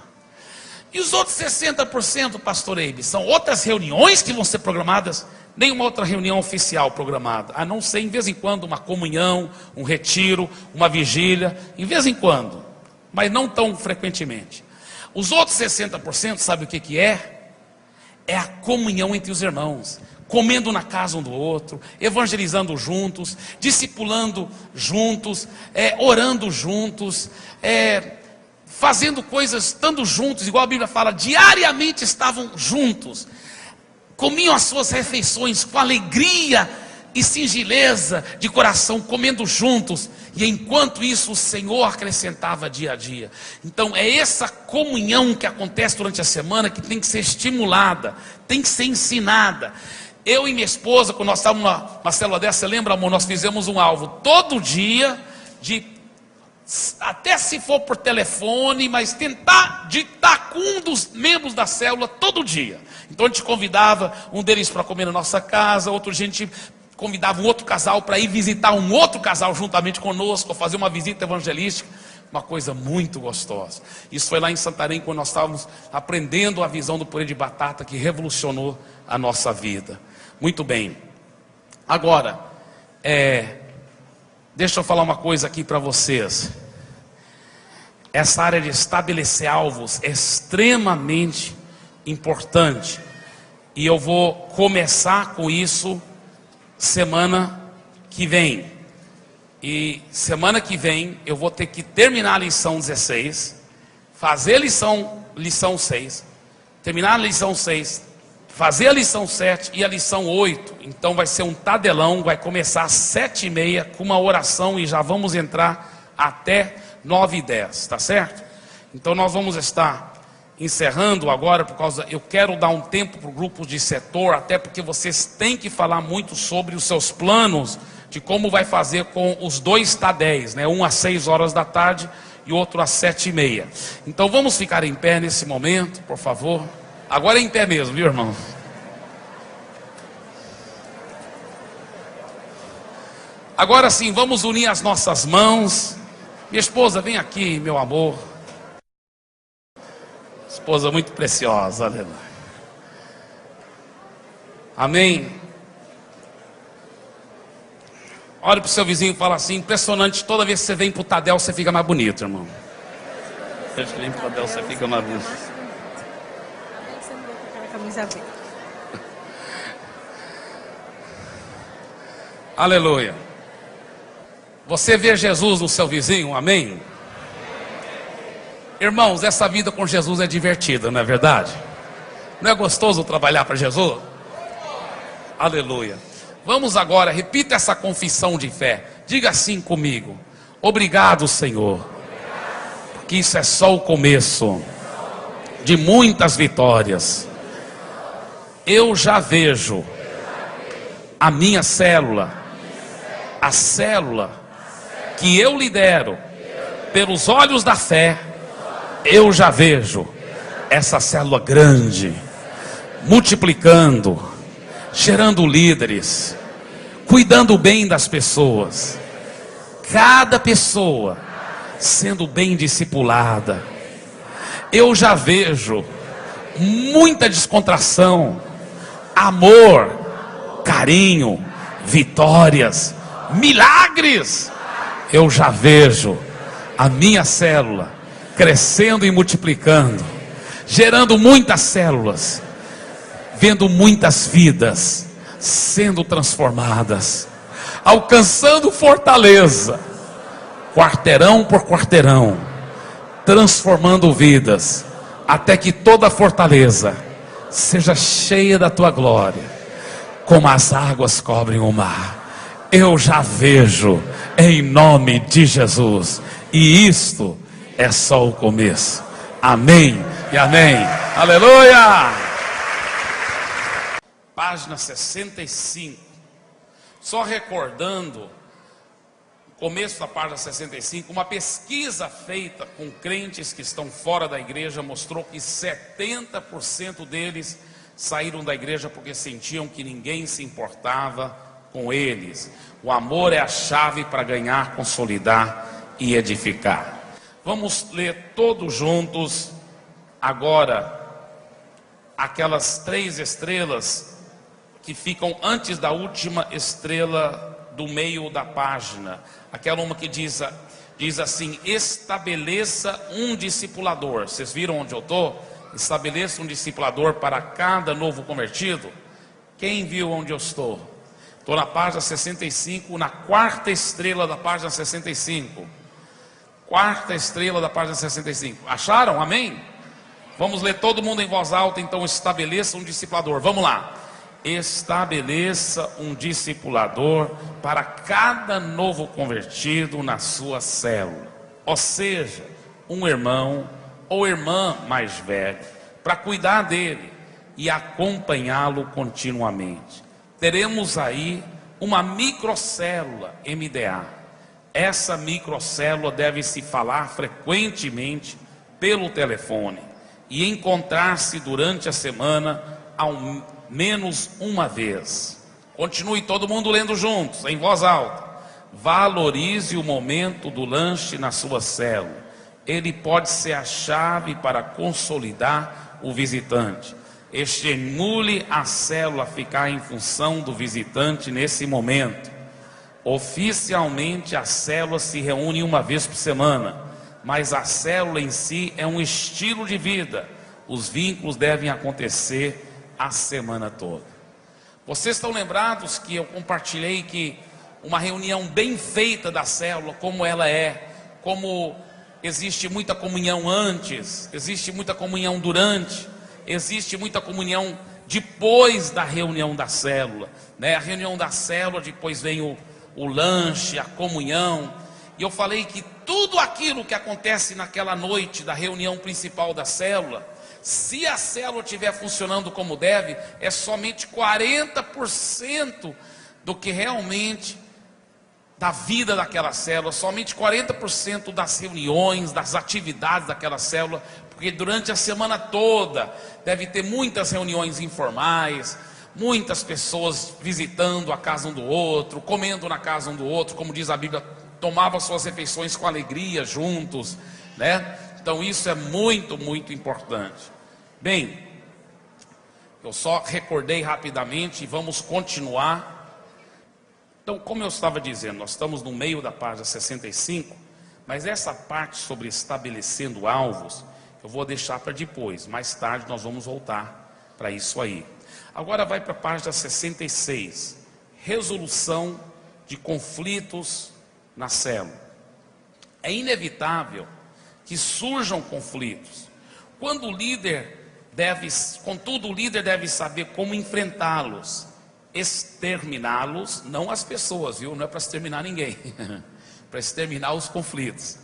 Speaker 1: E os outros 60%, pastor Eibe, são outras reuniões que vão ser programadas? Nenhuma outra reunião oficial programada, a não ser em vez em quando uma comunhão, um retiro, uma vigília, em vez em quando, mas não tão frequentemente. Os outros 60%, sabe o que é? É a comunhão entre os irmãos, comendo na casa um do outro, evangelizando juntos, discipulando juntos, orando juntos, fazendo coisas, estando juntos, igual a Bíblia fala, diariamente estavam juntos. Comiam as suas refeições com alegria e singeleza de coração, comendo juntos. E enquanto isso o Senhor acrescentava dia a dia. Então é essa comunhão que acontece durante a semana que tem que ser estimulada, tem que ser ensinada. Eu e minha esposa, quando nós estávamos numa célula dessa, você lembra, amor? Nós fizemos um alvo todo dia, até se for por telefone, mas tentar estar com um dos membros da célula todo dia. Então a gente convidava um deles para comer na nossa casa, outro dia a gente convidava um outro casal para ir visitar um outro casal juntamente conosco, fazer uma visita evangelística, uma coisa muito gostosa. Isso foi lá em Santarém, quando nós estávamos aprendendo a visão do purê de batata, que revolucionou a nossa vida. Muito bem. Agora, deixa eu falar uma coisa aqui para vocês. Essa área de estabelecer alvos é extremamente importante. E eu vou começar com isso semana que vem. E semana que vem eu vou ter que terminar a lição 16, fazer a lição 6, terminar a lição 6, fazer a lição 7 e a lição 8. Então vai ser um tadelão, vai começar às 7h30 com uma oração e já vamos entrar até 9h10, tá certo? Então nós vamos estar encerrando agora, eu quero dar um tempo para o grupo de setor, até porque vocês têm que falar muito sobre os seus planos, de como vai fazer com os dois Tadéis, né? Um às 6 horas da tarde e outro às 7h30. Então vamos ficar em pé nesse momento, por favor. Agora é em pé mesmo, viu, irmão? Agora sim, vamos unir as nossas mãos. Minha esposa, vem aqui, meu amor. Esposa muito preciosa, aleluia. Amém. Olha para o seu vizinho e fala assim: impressionante, toda vez que você vem para o Tadel, você fica mais bonito, irmão. Toda vez que vem para o Tadel, você fica mais bonito.
Speaker 2: Você não vai com aquela camisa verde.
Speaker 1: Aleluia. Você vê Jesus no seu vizinho, amém? Irmãos, essa vida com Jesus é divertida, não é verdade? Não é gostoso trabalhar para Jesus? Aleluia. Vamos agora, repita essa confissão de fé. Diga assim comigo: obrigado, Senhor, porque isso é só o começo de muitas vitórias. Eu já vejo a minha célula, a célula que eu lidero, pelos olhos da fé. Eu já vejo essa célula grande, multiplicando, gerando líderes, cuidando bem das pessoas, cada pessoa sendo bem discipulada. Eu já vejo muita descontração, amor, carinho, vitórias, milagres. Eu já vejo a minha célula crescendo e multiplicando, gerando muitas células, vendo muitas vidas sendo transformadas, alcançando fortaleza, quarteirão por quarteirão, transformando vidas, até que toda a fortaleza seja cheia da tua glória, como as águas cobrem o mar. Eu já vejo, em nome de Jesus, e isto é só o começo. Amém e amém. Aleluia. Página 65. Só recordando o começo da página 65, uma pesquisa feita com crentes que estão fora da igreja mostrou que 70% deles saíram da igreja porque sentiam que ninguém se importava com eles. O amor é a chave para ganhar, consolidar e edificar. Vamos ler todos juntos agora aquelas 3 estrelas que ficam antes da última estrela do meio da página. Aquela uma que diz assim: estabeleça um discipulador. Vocês viram onde eu estou? Estabeleça um discipulador para cada novo convertido. Quem viu onde eu estou? Estou na página 65, na 4ª estrela da página 65. 4ª estrela da página 65. Acharam? Amém? Vamos ler todo mundo em voz alta. Então, estabeleça um discipulador. Vamos lá. Estabeleça um discipulador para cada novo convertido na sua célula. Ou seja, um irmão ou irmã mais velho, para cuidar dele e acompanhá-lo continuamente. Teremos aí uma microcélula MDA. Essa microcélula deve se falar frequentemente pelo telefone e encontrar-se durante a semana ao menos uma vez. Continue todo mundo lendo juntos, em voz alta. Valorize o momento do lanche na sua célula. Ele pode ser a chave para consolidar o visitante. Estimule a célula a ficar em função do visitante nesse momento. Oficialmente a célula se reúne uma vez por semana, mas a célula em si é um estilo de vida. Os vínculos devem acontecer a semana toda. Vocês estão lembrados que eu compartilhei que uma reunião bem feita da célula, como ela é, como existe muita comunhão antes, existe muita comunhão durante, existe muita comunhão depois da reunião da célula, né? A reunião da célula, depois vem o lanche, a comunhão. E eu falei que tudo aquilo que acontece naquela noite da reunião principal da célula Se a célula estiver funcionando como deve, é somente 40% do que realmente da vida daquela célula, somente 40% das reuniões, das atividades daquela célula, porque durante a semana toda deve ter muitas reuniões informais, muitas pessoas visitando a casa um do outro, comendo na casa um do outro, como diz a Bíblia, tomavam suas refeições com alegria juntos, né? Então isso é muito, muito importante. Bem, eu só recordei rapidamente e vamos continuar. Então, como eu estava dizendo, nós estamos no meio da página 65, mas essa parte sobre estabelecendo alvos, eu vou deixar para depois. Mais tarde nós vamos voltar para isso aí. Agora vai para a página 66, resolução de conflitos na célula. É inevitável que surjam conflitos. Contudo, o líder deve saber como enfrentá-los. Exterminá-los, não as pessoas, viu? Não é para exterminar ninguém, para exterminar os conflitos,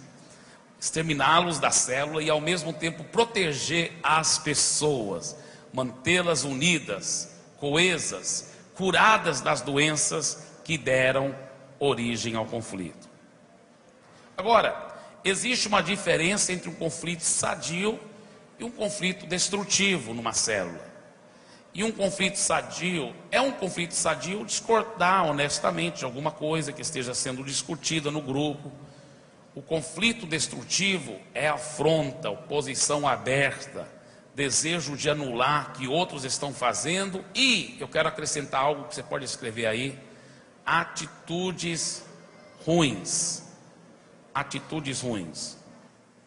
Speaker 1: exterminá-los da célula e ao mesmo tempo proteger as pessoas, mantê-las unidas, coesas, curadas das doenças que deram origem ao conflito. Agora, existe uma diferença entre um conflito sadio e um conflito destrutivo numa célula. E um conflito sadio, é um conflito sadio discordar honestamente de alguma coisa que esteja sendo discutida no grupo. O conflito destrutivo é afronta, oposição aberta, desejo de anular o que outros estão fazendo e, eu quero acrescentar algo que você pode escrever aí, atitudes ruins. Atitudes ruins.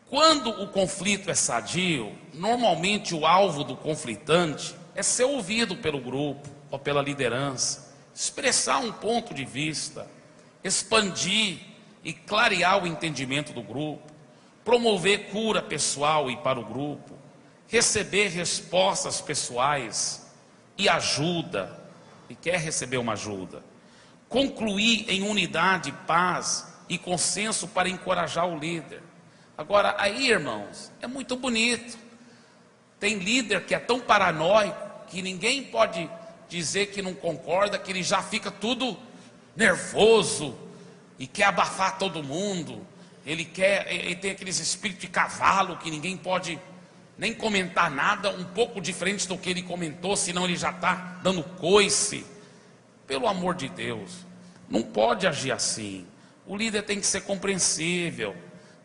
Speaker 1: Quando o conflito é sadio, normalmente o alvo do conflitante é ser ouvido pelo grupo ou pela liderança, expressar um ponto de vista, expandir e clarear o entendimento do grupo, promover cura pessoal e para o grupo, receber respostas pessoais e ajuda, e quer receber uma ajuda, concluir em unidade, paz e consenso para encorajar o líder. Agora, aí, irmãos, é muito bonito. Tem líder que é tão paranoico que ninguém pode dizer que não concorda, que ele já fica tudo nervoso e quer abafar todo mundo. Ele tem aqueles espíritos de cavalo que ninguém pode nem comentar nada um pouco diferente do que ele comentou, senão ele já está dando coice. Pelo amor de Deus, não pode agir assim. O líder tem que ser compreensível,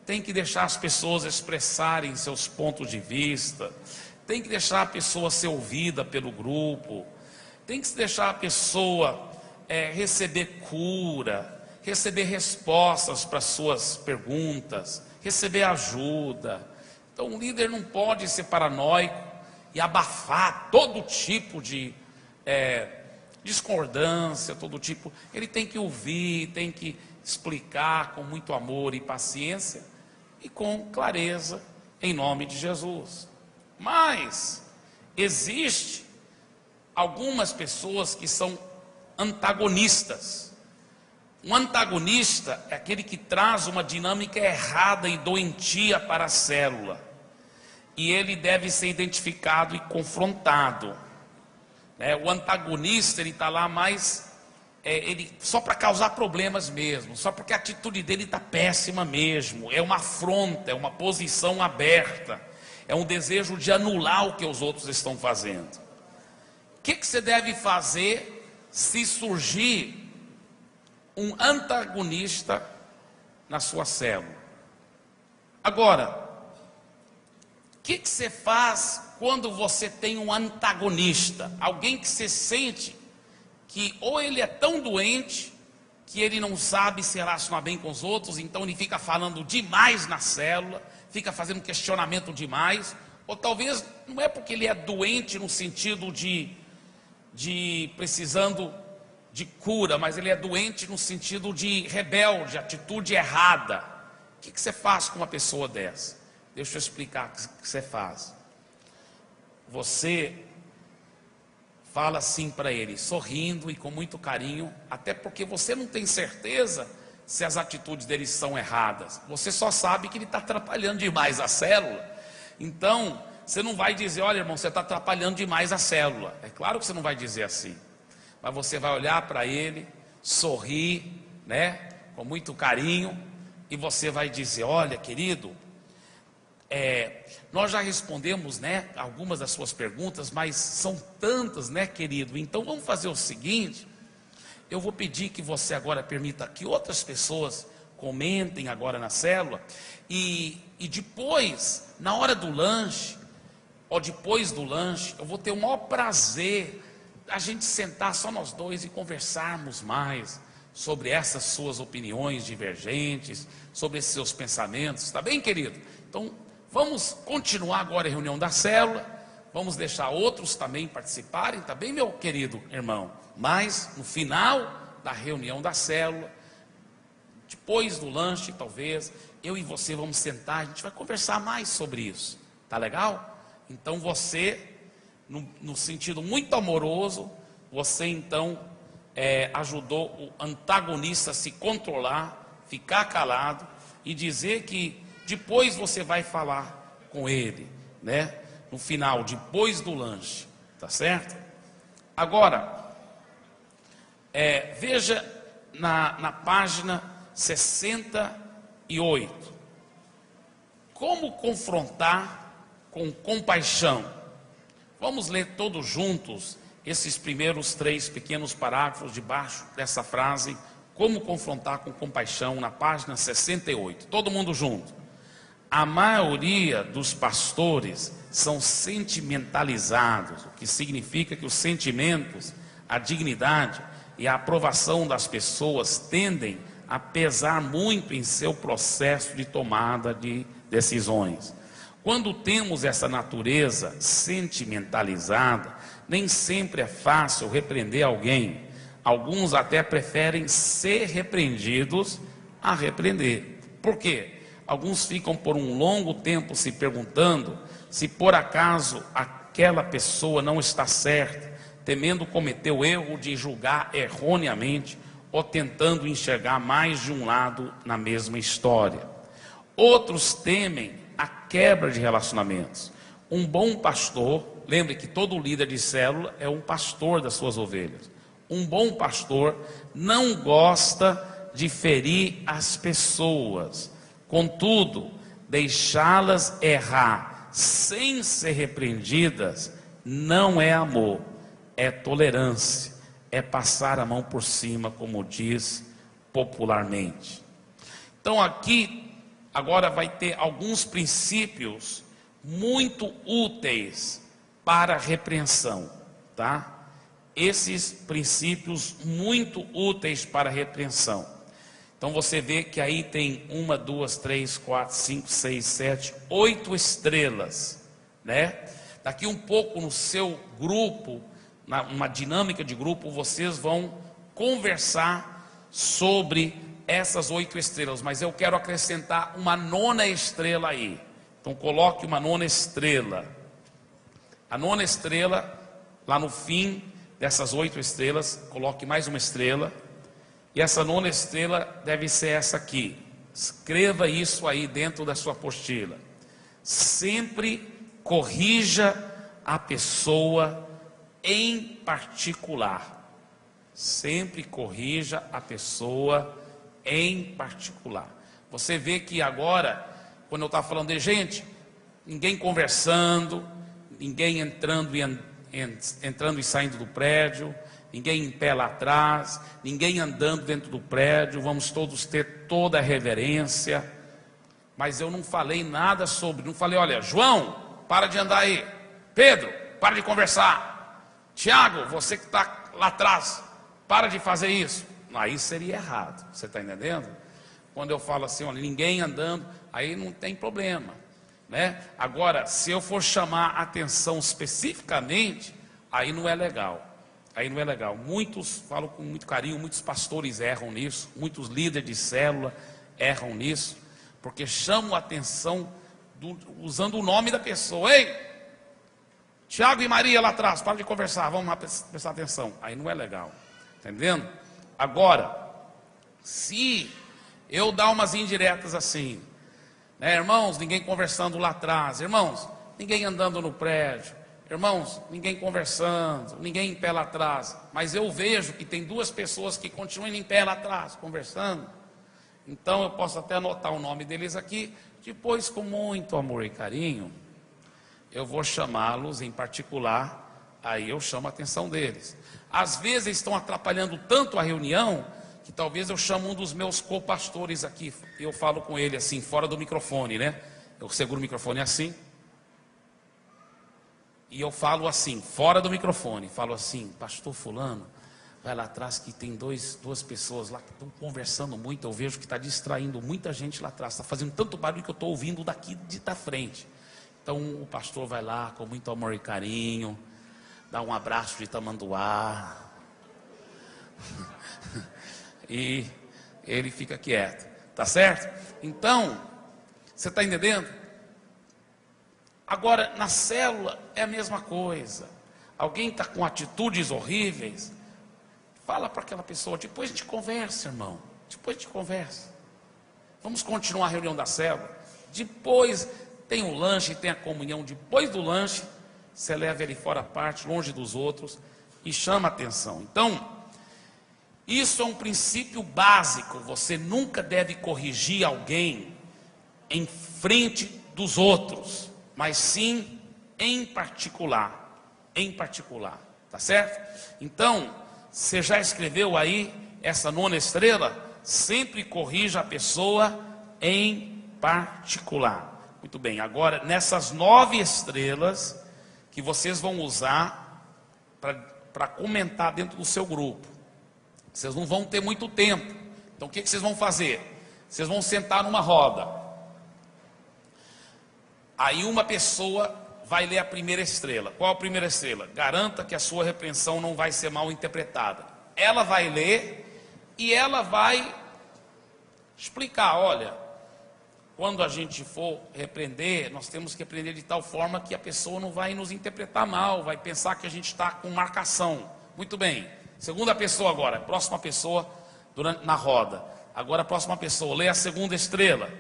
Speaker 1: tem que deixar as pessoas expressarem seus pontos de vista, tem que deixar a pessoa ser ouvida pelo grupo, tem que deixar a pessoa receber cura, receber respostas para suas perguntas, receber ajuda. Então o líder não pode ser paranoico e abafar todo tipo de discordância, todo tipo. Ele tem que ouvir, tem que explicar com muito amor e paciência e com clareza, em nome de Jesus. Mas existe algumas pessoas que são antagonistas. Um antagonista é aquele que traz uma dinâmica errada e doentia para a célula, e ele deve ser identificado e confrontado, né? O antagonista, ele está lá mais só para causar problemas mesmo, só porque a atitude dele está péssima mesmo, é uma afronta, é uma posição aberta, é um desejo de anular o que os outros estão fazendo. O que você deve fazer se surgir um antagonista na sua célula? Agora, o que você faz quando você tem um antagonista? Alguém que você sente que ou ele é tão doente que ele não sabe se relacionar bem com os outros, então ele fica falando demais na célula, fica fazendo questionamento demais, ou talvez não é porque ele é doente no sentido de precisando de cura, mas ele é doente no sentido de rebelde, atitude errada. O que você faz com uma pessoa dessa? Deixa eu explicar o que você faz. Você fala assim para ele, sorrindo e com muito carinho, até porque você não tem certeza se as atitudes dele são erradas. Você só sabe que ele está atrapalhando demais a célula. Então, você não vai dizer, olha irmão, você está atrapalhando demais a célula. É claro que você não vai dizer assim. Mas você vai olhar para ele, sorrir, né, com muito carinho, e você vai dizer, olha querido, nós já respondemos, né, algumas das suas perguntas, mas são tantas, né querido, então vamos fazer o seguinte, eu vou pedir que você agora permita que outras pessoas comentem agora na célula, e depois, na hora do lanche, ou depois do lanche, eu vou ter o maior prazer a gente sentar só nós dois e conversarmos mais sobre essas suas opiniões divergentes, sobre esses seus pensamentos, está bem querido? Então vamos continuar agora a reunião da célula, vamos deixar outros também participarem, tá bem meu querido irmão? Mas no final da reunião da célula, depois do lanche talvez, eu e você vamos sentar, a gente vai conversar mais sobre isso, tá legal? Então você, no sentido muito amoroso, você então ajudou o antagonista a se controlar, ficar calado e dizer que depois você vai falar com ele, né? No final, depois do lanche, tá certo? Agora, veja na página 68, como confrontar com compaixão. Vamos ler todos juntos esses primeiros 3 pequenos parágrafos debaixo dessa frase, como confrontar com compaixão, na página 68, todo mundo junto. A maioria dos pastores são sentimentalizados, o que significa que os sentimentos, a dignidade e a aprovação das pessoas tendem a pesar muito em seu processo de tomada de decisões. Quando temos essa natureza sentimentalizada, nem sempre é fácil repreender alguém. Alguns até preferem ser repreendidos a repreender. Por quê? Alguns ficam por um longo tempo se perguntando se por acaso aquela pessoa não está certa, temendo cometer o erro de julgar erroneamente ou tentando enxergar mais de um lado na mesma história. Outros temem a quebra de relacionamentos. Um bom pastor, lembre que todo líder de célula é um pastor das suas ovelhas. Um bom pastor não gosta de ferir as pessoas. Contudo, deixá-las errar sem ser repreendidas não é amor, é tolerância, é passar a mão por cima, como diz popularmente. Então aqui, agora vai ter alguns princípios muito úteis para a repreensão, tá? Esses princípios muito úteis para a repreensão. Então você vê que aí tem 1, 2, 3, 4, 5, 6, 7, 8 estrelas, né? Daqui um pouco no seu grupo, uma dinâmica de grupo, vocês vão conversar sobre essas 8 estrelas, mas eu quero acrescentar uma 9ª estrela aí. Então coloque uma 9ª estrela. A 9ª estrela, lá no fim dessas 8 estrelas, coloque mais uma estrela. E essa 9ª estrela deve ser essa aqui. Escreva isso aí dentro da sua apostila. Sempre corrija a pessoa em particular. Sempre corrija a pessoa em particular. Você vê que agora, quando eu estava falando de gente, ninguém conversando, ninguém entrando e saindo do prédio, ninguém em pé lá atrás, ninguém andando dentro do prédio, vamos todos ter toda a reverência. Mas eu não falei nada sobre, não falei, olha, João, para de andar aí. Pedro, para de conversar. Tiago, você que está lá atrás, para de fazer isso. Aí seria errado, você está entendendo? Quando eu falo assim, olha, ninguém andando, aí não tem problema, né? Agora, se eu for chamar a atenção especificamente, aí não é legal. Aí não é legal. Muitos, falo com muito carinho, muitos pastores erram nisso, muitos líderes de célula erram nisso, porque chamam a atenção usando o nome da pessoa. Ei, Tiago e Maria lá atrás, para de conversar, vamos lá prestar atenção. Aí não é legal, entendendo? Agora, se eu dar umas indiretas assim, né, irmãos, ninguém conversando lá atrás, irmãos, ninguém andando no prédio, irmãos, ninguém conversando, ninguém em pé lá atrás, mas eu vejo que tem duas pessoas que continuam em pé lá atrás, conversando. Então eu posso até anotar o nome deles aqui, depois com muito amor e carinho, eu vou chamá-los em particular, aí eu chamo a atenção deles. Às vezes estão atrapalhando tanto a reunião, que talvez eu chamo um dos meus co-pastores aqui, e eu falo com ele assim, fora do microfone, né? Eu seguro o microfone assim, e eu falo assim, fora do microfone, falo assim, pastor fulano, vai lá atrás que tem duas pessoas lá que estão conversando muito, eu vejo que está distraindo muita gente lá atrás, está fazendo tanto barulho que eu estou ouvindo daqui da frente. Então o pastor vai lá com muito amor e carinho, dá um abraço de tamanduá, e ele fica quieto, tá certo? Então, você está entendendo? Agora, na célula é a mesma coisa. Alguém está com atitudes horríveis, fala para aquela pessoa, depois a gente conversa, irmão, depois a gente conversa. Vamos continuar a reunião da célula, depois tem o lanche, tem a comunhão, depois do lanche, você leva ele fora à parte, longe dos outros, e chama a atenção. Então, isso é um princípio básico, você nunca deve corrigir alguém em frente dos outros, mas sim em particular, tá certo? Então, você já escreveu aí essa 9ª estrela? Sempre corrija a pessoa em particular. Muito bem, agora nessas 9 estrelas que vocês vão usar para comentar dentro do seu grupo, vocês não vão ter muito tempo. Então o que vocês vão fazer? Vocês vão sentar numa roda. Aí uma pessoa vai ler a primeira estrela. Qual a primeira estrela? Garanta que a sua repreensão não vai ser mal interpretada. Ela vai ler e ela vai explicar, olha, quando a gente for repreender, nós temos que repreender de tal forma que a pessoa não vai nos interpretar mal, vai pensar que a gente está com marcação. Muito bem. Segunda pessoa agora, próxima pessoa na roda. Agora a próxima pessoa, lê a segunda estrela.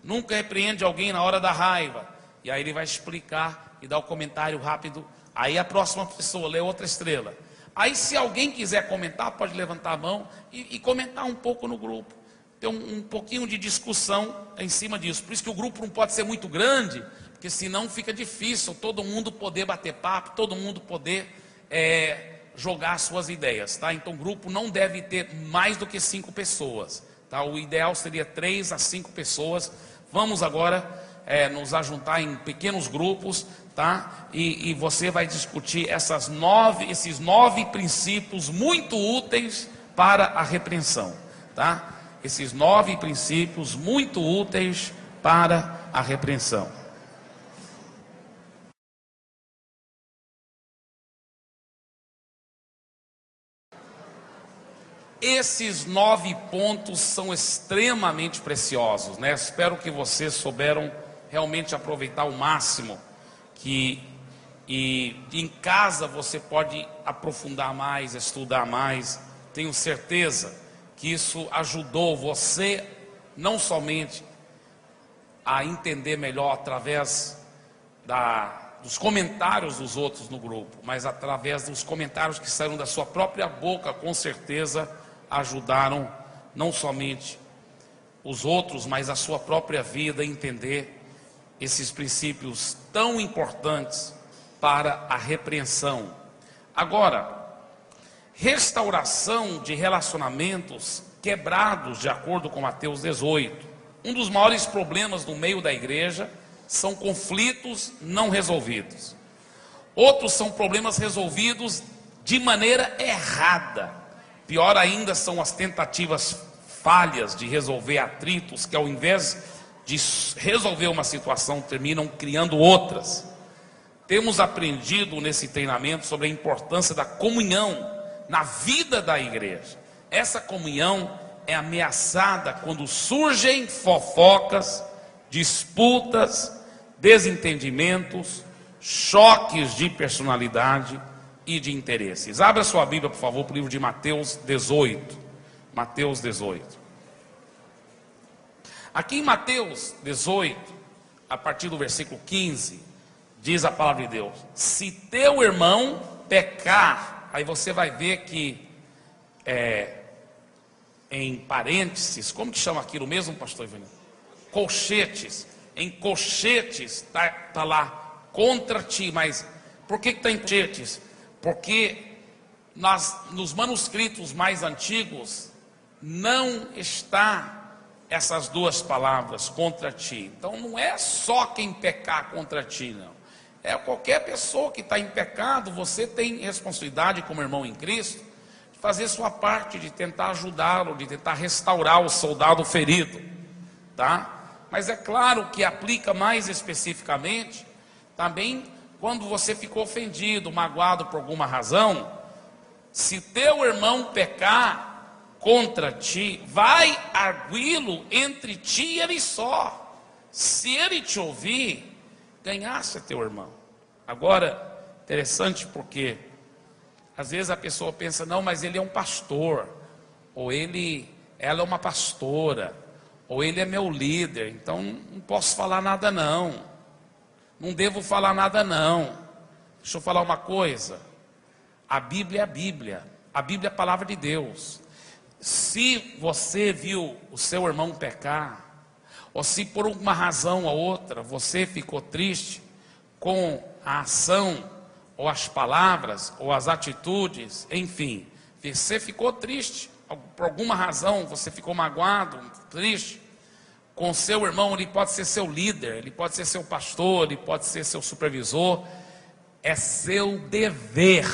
Speaker 1: Nunca repreende alguém na hora da raiva. E aí ele vai explicar e dar o comentário rápido. Aí a próxima pessoa lê outra estrela. Aí se alguém quiser comentar, pode levantar a mão e comentar um pouco no grupo. Ter um pouquinho de discussão em cima disso. Por isso que o grupo não pode ser muito grande, porque senão fica difícil todo mundo poder bater papo, todo mundo poder jogar suas ideias, tá? Então o grupo não deve ter mais do que 5 pessoas, tá? O ideal seria 3 a 5 pessoas. Vamos agora nos ajuntar em pequenos grupos, tá? E você vai discutir esses 9 princípios muito úteis para a repreensão, tá? Esses 9 princípios muito úteis para a repreensão. Esses 9 pontos são extremamente preciosos, né? Espero que vocês souberam realmente aproveitar o máximo, e em casa você pode aprofundar mais, estudar mais. Tenho certeza que isso ajudou você não somente a entender melhor através dos comentários dos outros no grupo, mas através dos comentários que saíram da sua própria boca, com certeza ajudaram não somente os outros, mas a sua própria vida a entender esses princípios tão importantes para a repreensão. Agora, restauração de relacionamentos quebrados, de acordo com Mateus 18. Um dos maiores problemas no meio da igreja são conflitos não resolvidos. Outros são problemas resolvidos de maneira errada. Pior ainda são as tentativas falhas de resolver atritos, que ao invés de resolver uma situação, terminam criando outras. Temos aprendido nesse treinamento sobre a importância da comunhão na vida da igreja. Essa comunhão é ameaçada quando surgem fofocas, disputas, desentendimentos, choques de personalidade e de interesses. Abra sua Bíblia, por favor, para o livro de Mateus 18. Mateus 18. Aqui em Mateus 18, a partir do versículo 15, Diz a palavra de Deus: se teu irmão pecar, aí você vai ver que em parênteses, como que chama aquilo mesmo, pastor Ivanildo? Colchetes. Em colchetes tá lá contra ti. Mas por que está em colchetes? Porque nos manuscritos mais antigos não está essas duas palavras, contra ti. Então não é só quem pecar contra ti, não. É qualquer pessoa que está em pecado. Você tem responsabilidade como irmão em Cristo de fazer sua parte, de tentar ajudá-lo, de tentar restaurar o soldado ferido, tá? Mas é claro que aplica mais especificamente também quando você ficou ofendido, magoado por alguma razão. Se teu irmão pecar contra ti, vai arguí-lo entre ti e ele só. Se ele te ouvir, ganhasse teu irmão. Agora, interessante porque às vezes a pessoa pensa: não, mas ele é um pastor, ou ela é uma pastora, ou ele é meu líder, então não posso falar nada não devo falar nada não. Deixa eu falar uma coisa: a Bíblia é a Bíblia é a palavra de Deus. Se você viu o seu irmão pecar, ou se por uma razão ou outra você ficou triste com a ação, ou as palavras, ou as atitudes, enfim, você ficou triste, por alguma razão você ficou magoado, triste com seu irmão, ele pode ser seu líder, ele pode ser seu pastor, ele pode ser seu supervisor. É seu dever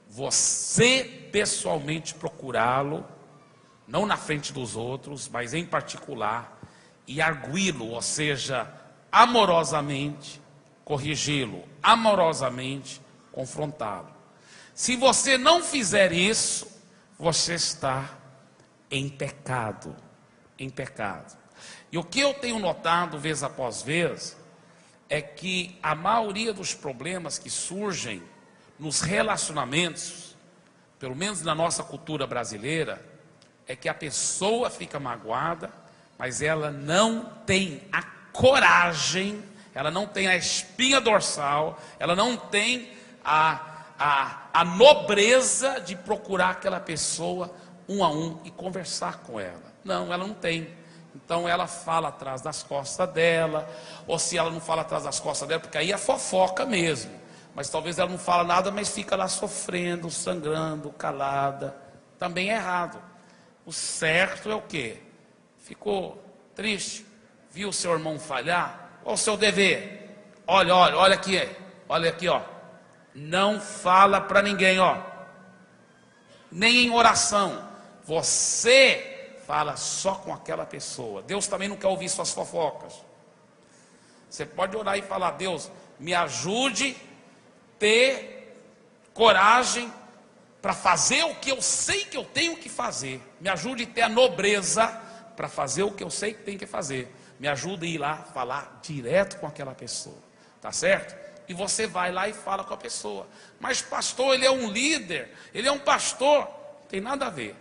Speaker 1: você pessoalmente procurá-lo, não na frente dos outros, mas em particular, e arguí-lo, ou seja, amorosamente corrigi-lo, amorosamente confrontá-lo. Se você não fizer isso, você está em pecado, em pecado. E o que eu tenho notado vez após vez é que a maioria dos problemas que surgem nos relacionamentos, pelo menos na nossa cultura brasileira, é que a pessoa fica magoada, mas ela não tem a coragem, ela não tem a espinha dorsal, ela não tem a nobreza de procurar aquela pessoa um a um e conversar com ela. Não, ela não tem. Então ela fala atrás das costas dela, ou se ela não fala atrás das costas dela, porque aí é fofoca mesmo, mas talvez ela não fala nada, mas fica lá sofrendo, sangrando, calada. Também é errado. O certo é o quê? Ficou triste, viu o seu irmão falhar? Qual o seu dever? Olha aqui, ó. Não fala para ninguém, ó. Nem em oração. Você fala só com aquela pessoa. Deus também não quer ouvir suas fofocas. Você pode orar e falar: Deus, me ajude a ter coragem para fazer o que eu sei que eu tenho que fazer. Me ajude a ter a nobreza para fazer o que eu sei que tenho que fazer. Me ajude a ir lá falar direto com aquela pessoa. Tá certo? E você vai lá e fala com a pessoa. Mas pastor, ele é um líder, ele é um pastor. Não tem nada a ver.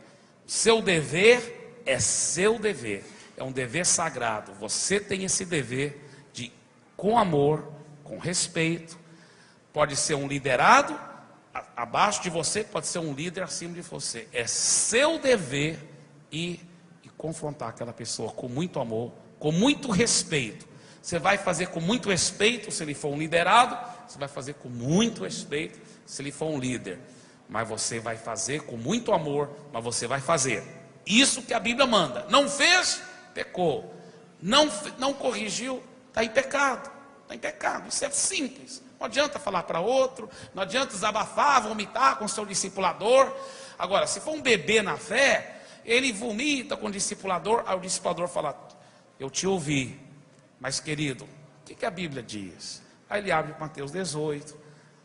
Speaker 1: Seu dever é seu dever, é um dever sagrado. Você tem esse dever de, com amor, com respeito. Pode ser um liderado abaixo de você, pode ser um líder acima de você. É seu dever ir e confrontar aquela pessoa com muito amor, com muito respeito. Você vai fazer com muito respeito se ele for um liderado, você vai fazer com muito respeito se ele for um líder. Mas você vai fazer com muito amor, mas você vai fazer. Isso que a Bíblia manda. Não fez, pecou. Não corrigiu, está em pecado. Está em pecado. Isso é simples. Não adianta falar para outro, não adianta desabafar, vomitar com o seu discipulador. Agora, se for um bebê na fé, ele vomita com o discipulador, aí o discipulador fala: eu te ouvi, mas querido, o que a Bíblia diz? Aí ele abre Mateus 18.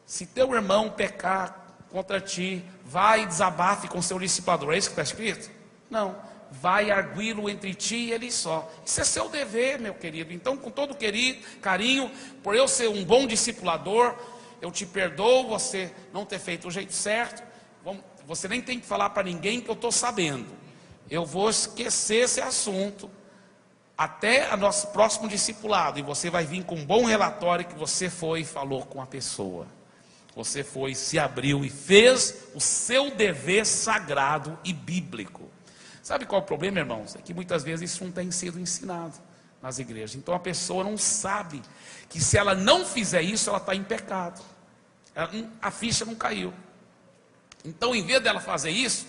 Speaker 1: Se teu irmão pecar contra ti, vai e desabafe com o seu discipulador. É isso que está escrito? Não, vai arguí-lo entre ti e ele só. Isso é seu dever, meu querido. Então, com todo carinho, por eu ser um bom discipulador, eu te perdoo você não ter feito o jeito certo. Você nem tem que falar para ninguém que eu estou sabendo. Eu vou esquecer esse assunto. até o nosso próximo discipulado, e você vai vir com um bom relatório que você foi e falou com a pessoa. Você foi, se abriu e fez o seu dever sagrado e bíblico. Sabe qual é o problema, irmãos? É que muitas vezes isso não tem sido ensinado nas igrejas. Então a pessoa não sabe que se ela não fizer isso, ela está em pecado. A ficha não caiu. Então, em vez dela fazer isso,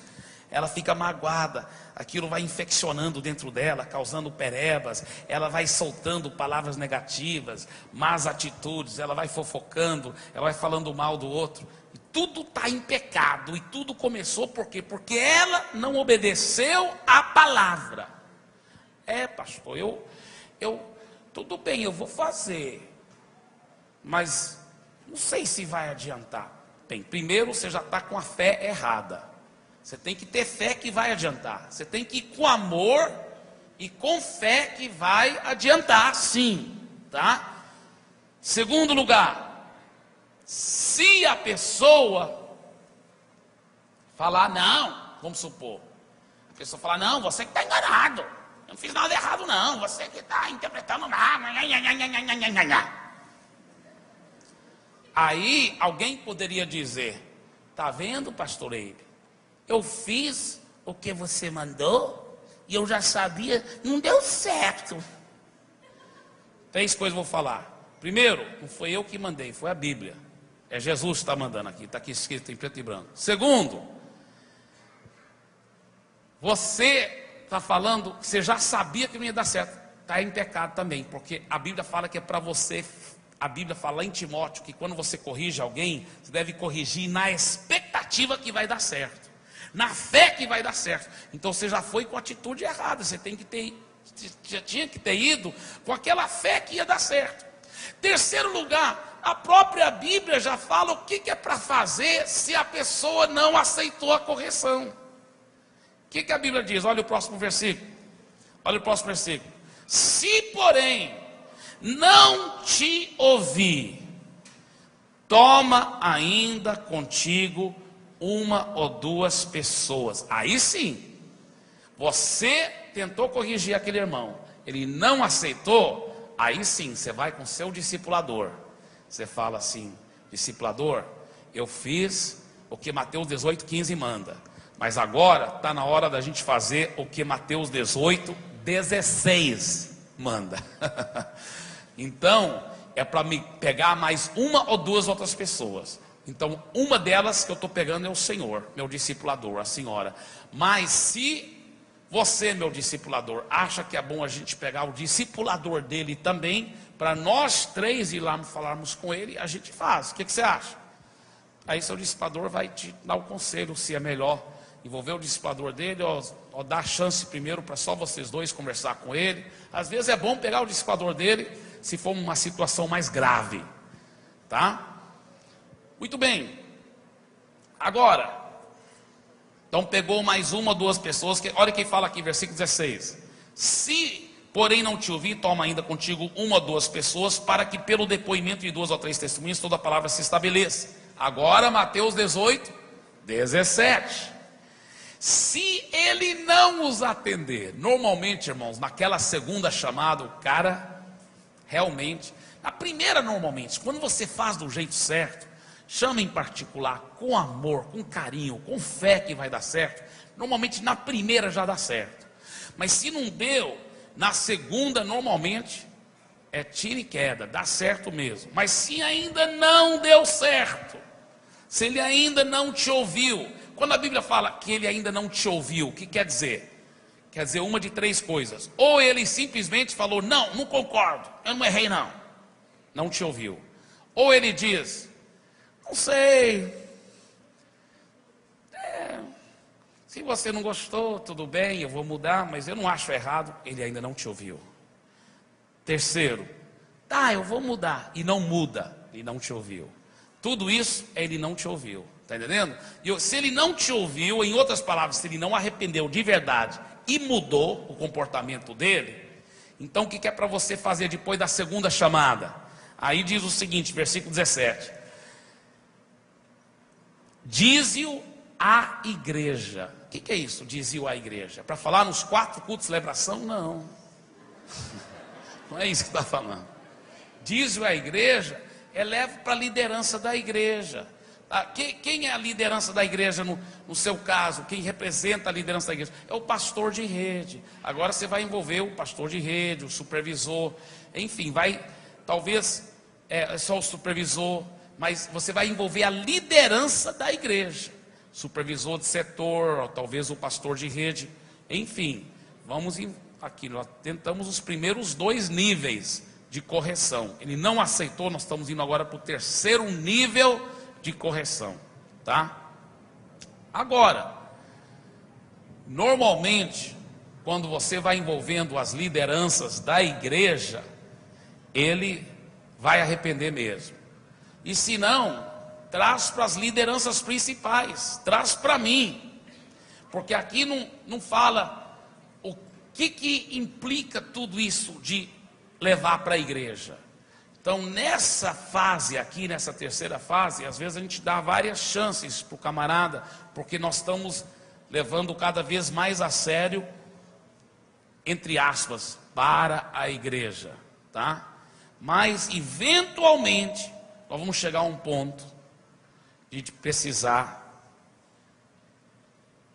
Speaker 1: ela fica magoada, aquilo vai infeccionando dentro dela, causando perebas, ela vai soltando palavras negativas, más atitudes, ela vai fofocando, ela vai falando mal do outro, e tudo está em pecado, e tudo começou por quê? Porque ela não obedeceu à palavra. Pastor, tudo bem, eu vou fazer, mas não sei se vai adiantar. Bem, primeiro você já está com a fé errada. Você tem que ter fé que vai adiantar. Você tem que ir com amor e com fé que vai adiantar, sim, tá? Segundo lugar, se a pessoa falar não, vamos supor, a pessoa falar, não, você que está enganado, eu não fiz nada errado não, você que está interpretando mal. Aí alguém poderia dizer, tá vendo, pastor Eibe? Eu fiz o que você mandou e eu já sabia, não deu certo. 3 coisas eu vou falar. Primeiro, não foi eu que mandei, foi a Bíblia. É Jesus que está mandando aqui, está aqui escrito em preto e branco. Segundo, você está falando que você já sabia que não ia dar certo. Está em pecado também, porque a Bíblia fala que é para você. A Bíblia fala em Timóteo que quando você corrige alguém, você deve corrigir na expectativa que vai dar certo. Na fé que vai dar certo. Então você já foi com a atitude errada. Você já tinha que ter ido com aquela fé que ia dar certo. Terceiro lugar, a própria Bíblia já fala o que é para fazer se a pessoa não aceitou a correção. O que a Bíblia diz? Olha o próximo versículo. Olha o próximo versículo. Se, porém, não te ouvir, toma ainda contigo 1 ou 2 pessoas. Aí sim, você tentou corrigir aquele irmão, ele não aceitou, aí sim, você vai com o seu discipulador. Você fala assim, discipulador, eu fiz o que Mateus 18:15 manda, mas agora está na hora da gente fazer o que Mateus 18:16 manda. Então, é para me pegar mais 1 ou 2 outras pessoas. Então, uma delas que eu estou pegando é o Senhor, meu discipulador, a senhora. Mas se você, meu discipulador, acha que é bom a gente pegar o discipulador dele também, para nós 3 ir lá falarmos com ele, a gente faz. O que você acha? Aí seu discipulador vai te dar o conselho se é melhor envolver o discipulador dele ou dar chance primeiro para só vocês 2 conversar com ele. Às vezes é bom pegar o discipulador dele se for uma situação mais grave, tá? Muito bem. Agora, então pegou mais 1 ou 2 pessoas, olha quem fala aqui, versículo 16. Se, porém, não te ouvir, toma ainda contigo 1 ou 2 pessoas, para que pelo depoimento de 2 ou 3 testemunhas, toda a palavra se estabeleça. Agora, Mateus 18:17. Se ele não os atender, normalmente, irmãos, naquela segunda chamada, o cara, realmente, na primeira normalmente, quando você faz do jeito certo, chama em particular, com amor, com carinho, com fé que vai dar certo, normalmente na primeira já dá certo. Mas se não deu, na segunda normalmente é tiro e queda, dá certo mesmo. Mas se ainda não deu certo, se ele ainda não te ouviu, quando a Bíblia fala que ele ainda não te ouviu, o que quer dizer? Quer dizer uma de 3 coisas. Ou ele simplesmente falou, não concordo, eu não errei não te ouviu. Ou ele diz, não sei, se você não gostou, tudo bem, eu vou mudar, mas eu não acho errado, ele ainda não te ouviu. Terceiro, eu vou mudar, e não muda, ele não te ouviu. Tudo isso, ele não te ouviu, está entendendo? E se ele não te ouviu, em outras palavras, se ele não arrependeu de verdade e mudou o comportamento dele, então o que é para você fazer depois da segunda chamada? Aí diz o seguinte, versículo 17. Dize-o à igreja. O que é isso? Dize-o à igreja. Para falar nos 4 cultos de celebração? Não. Não é isso que está falando. Dízimo à igreja eleva para a liderança da igreja. Quem é a liderança da igreja no seu caso? Quem representa a liderança da igreja? É o pastor de rede. Agora você vai envolver o pastor de rede, o supervisor, enfim, talvez é só o supervisor, mas você vai envolver a liderança da igreja, supervisor de setor, ou talvez o pastor de rede, enfim, aqui nós tentamos os primeiros 2 níveis de correção. Ele não aceitou, nós estamos indo agora para o 3º nível de correção, tá? Agora, normalmente, quando você vai envolvendo as lideranças da igreja, ele vai arrepender mesmo. E se não, traz para as lideranças principais, traz para mim, porque aqui não fala o que implica tudo isso de levar para a igreja. Então, nessa fase aqui, nessa 3ª fase, às vezes a gente dá várias chances para o camarada, porque nós estamos levando cada vez mais a sério, entre aspas, para a igreja, tá? Mas, eventualmente, nós vamos chegar a um ponto de precisar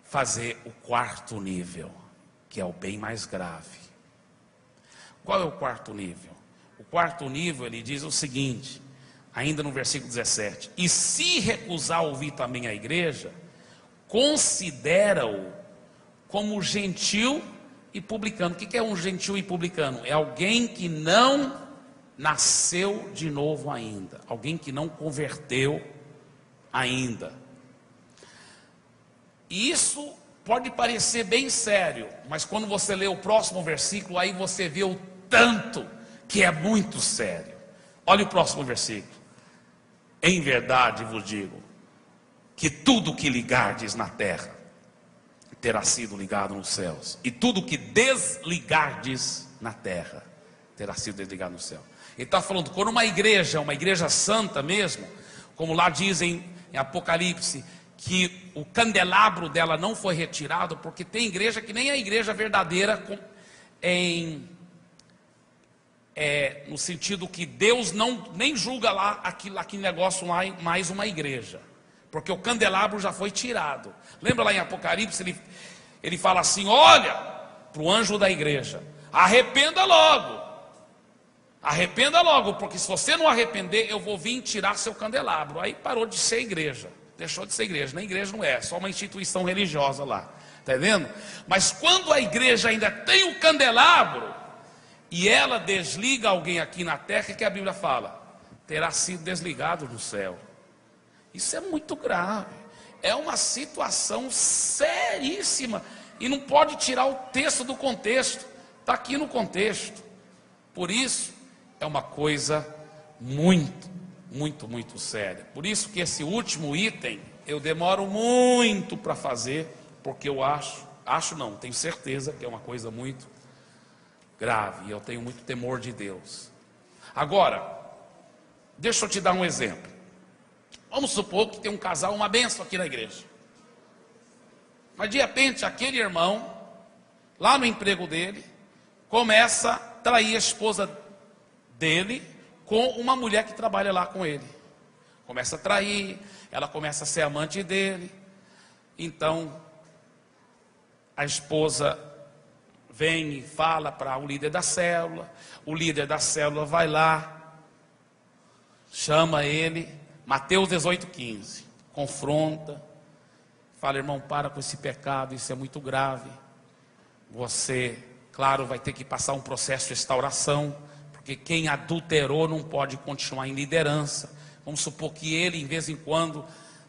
Speaker 1: fazer o 4º nível, que é o bem mais grave. Qual é o 4º nível? O 4º nível, ele diz o seguinte, ainda no versículo 17: e se recusar ouvir também a igreja, considera-o como gentil e publicano. O que é um gentil e publicano? É alguém que não nasceu de novo ainda, alguém que não converteu ainda. E isso pode parecer bem sério, mas quando você lê o próximo versículo, aí você vê o tanto que é muito sério. Olha o próximo versículo: em verdade vos digo, que tudo que ligardes na terra, terá sido ligado nos céus, e tudo que desligardes na terra, terá sido desligado no céu. Ele está falando, quando uma igreja santa mesmo, como lá dizem em Apocalipse, que o candelabro dela não foi retirado, porque tem igreja que nem a igreja verdadeira, no sentido que Deus nem julga lá aquele negócio lá mais uma igreja, porque o candelabro já foi tirado. Lembra lá em Apocalipse, ele fala assim: olha para o anjo da igreja, arrependa logo, porque se você não arrepender, eu vou vir tirar seu candelabro. Aí parou de ser igreja, deixou de ser igreja. Nem igreja não é, só uma instituição religiosa lá, está vendo? Mas quando a igreja ainda tem o candelabro, e ela desliga alguém aqui na terra, que a Bíblia fala, terá sido desligado no céu. Isso é muito grave, é uma situação seríssima, e não pode tirar o texto do contexto, está aqui no contexto. Por isso, é uma coisa muito, muito, muito séria. Por isso que esse último item, eu demoro muito para fazer, porque eu tenho certeza que é uma coisa muito grave, e eu tenho muito temor de Deus. Agora, deixa eu te dar um exemplo. Vamos supor que tem um casal, uma bênção aqui na igreja, mas de repente aquele irmão, lá no emprego dele, começa a trair a esposa dele com uma mulher que trabalha lá com ele. Começa a trair, ela começa a ser amante dele. Então a esposa vem e fala para o líder da célula vai lá, chama ele, Mateus 18,15, confronta, fala: irmão, para com esse pecado, isso é muito grave. Você, claro, vai ter que passar um processo de restauração, porque quem adulterou não pode continuar em liderança. Vamos supor que ele, em vez em quando,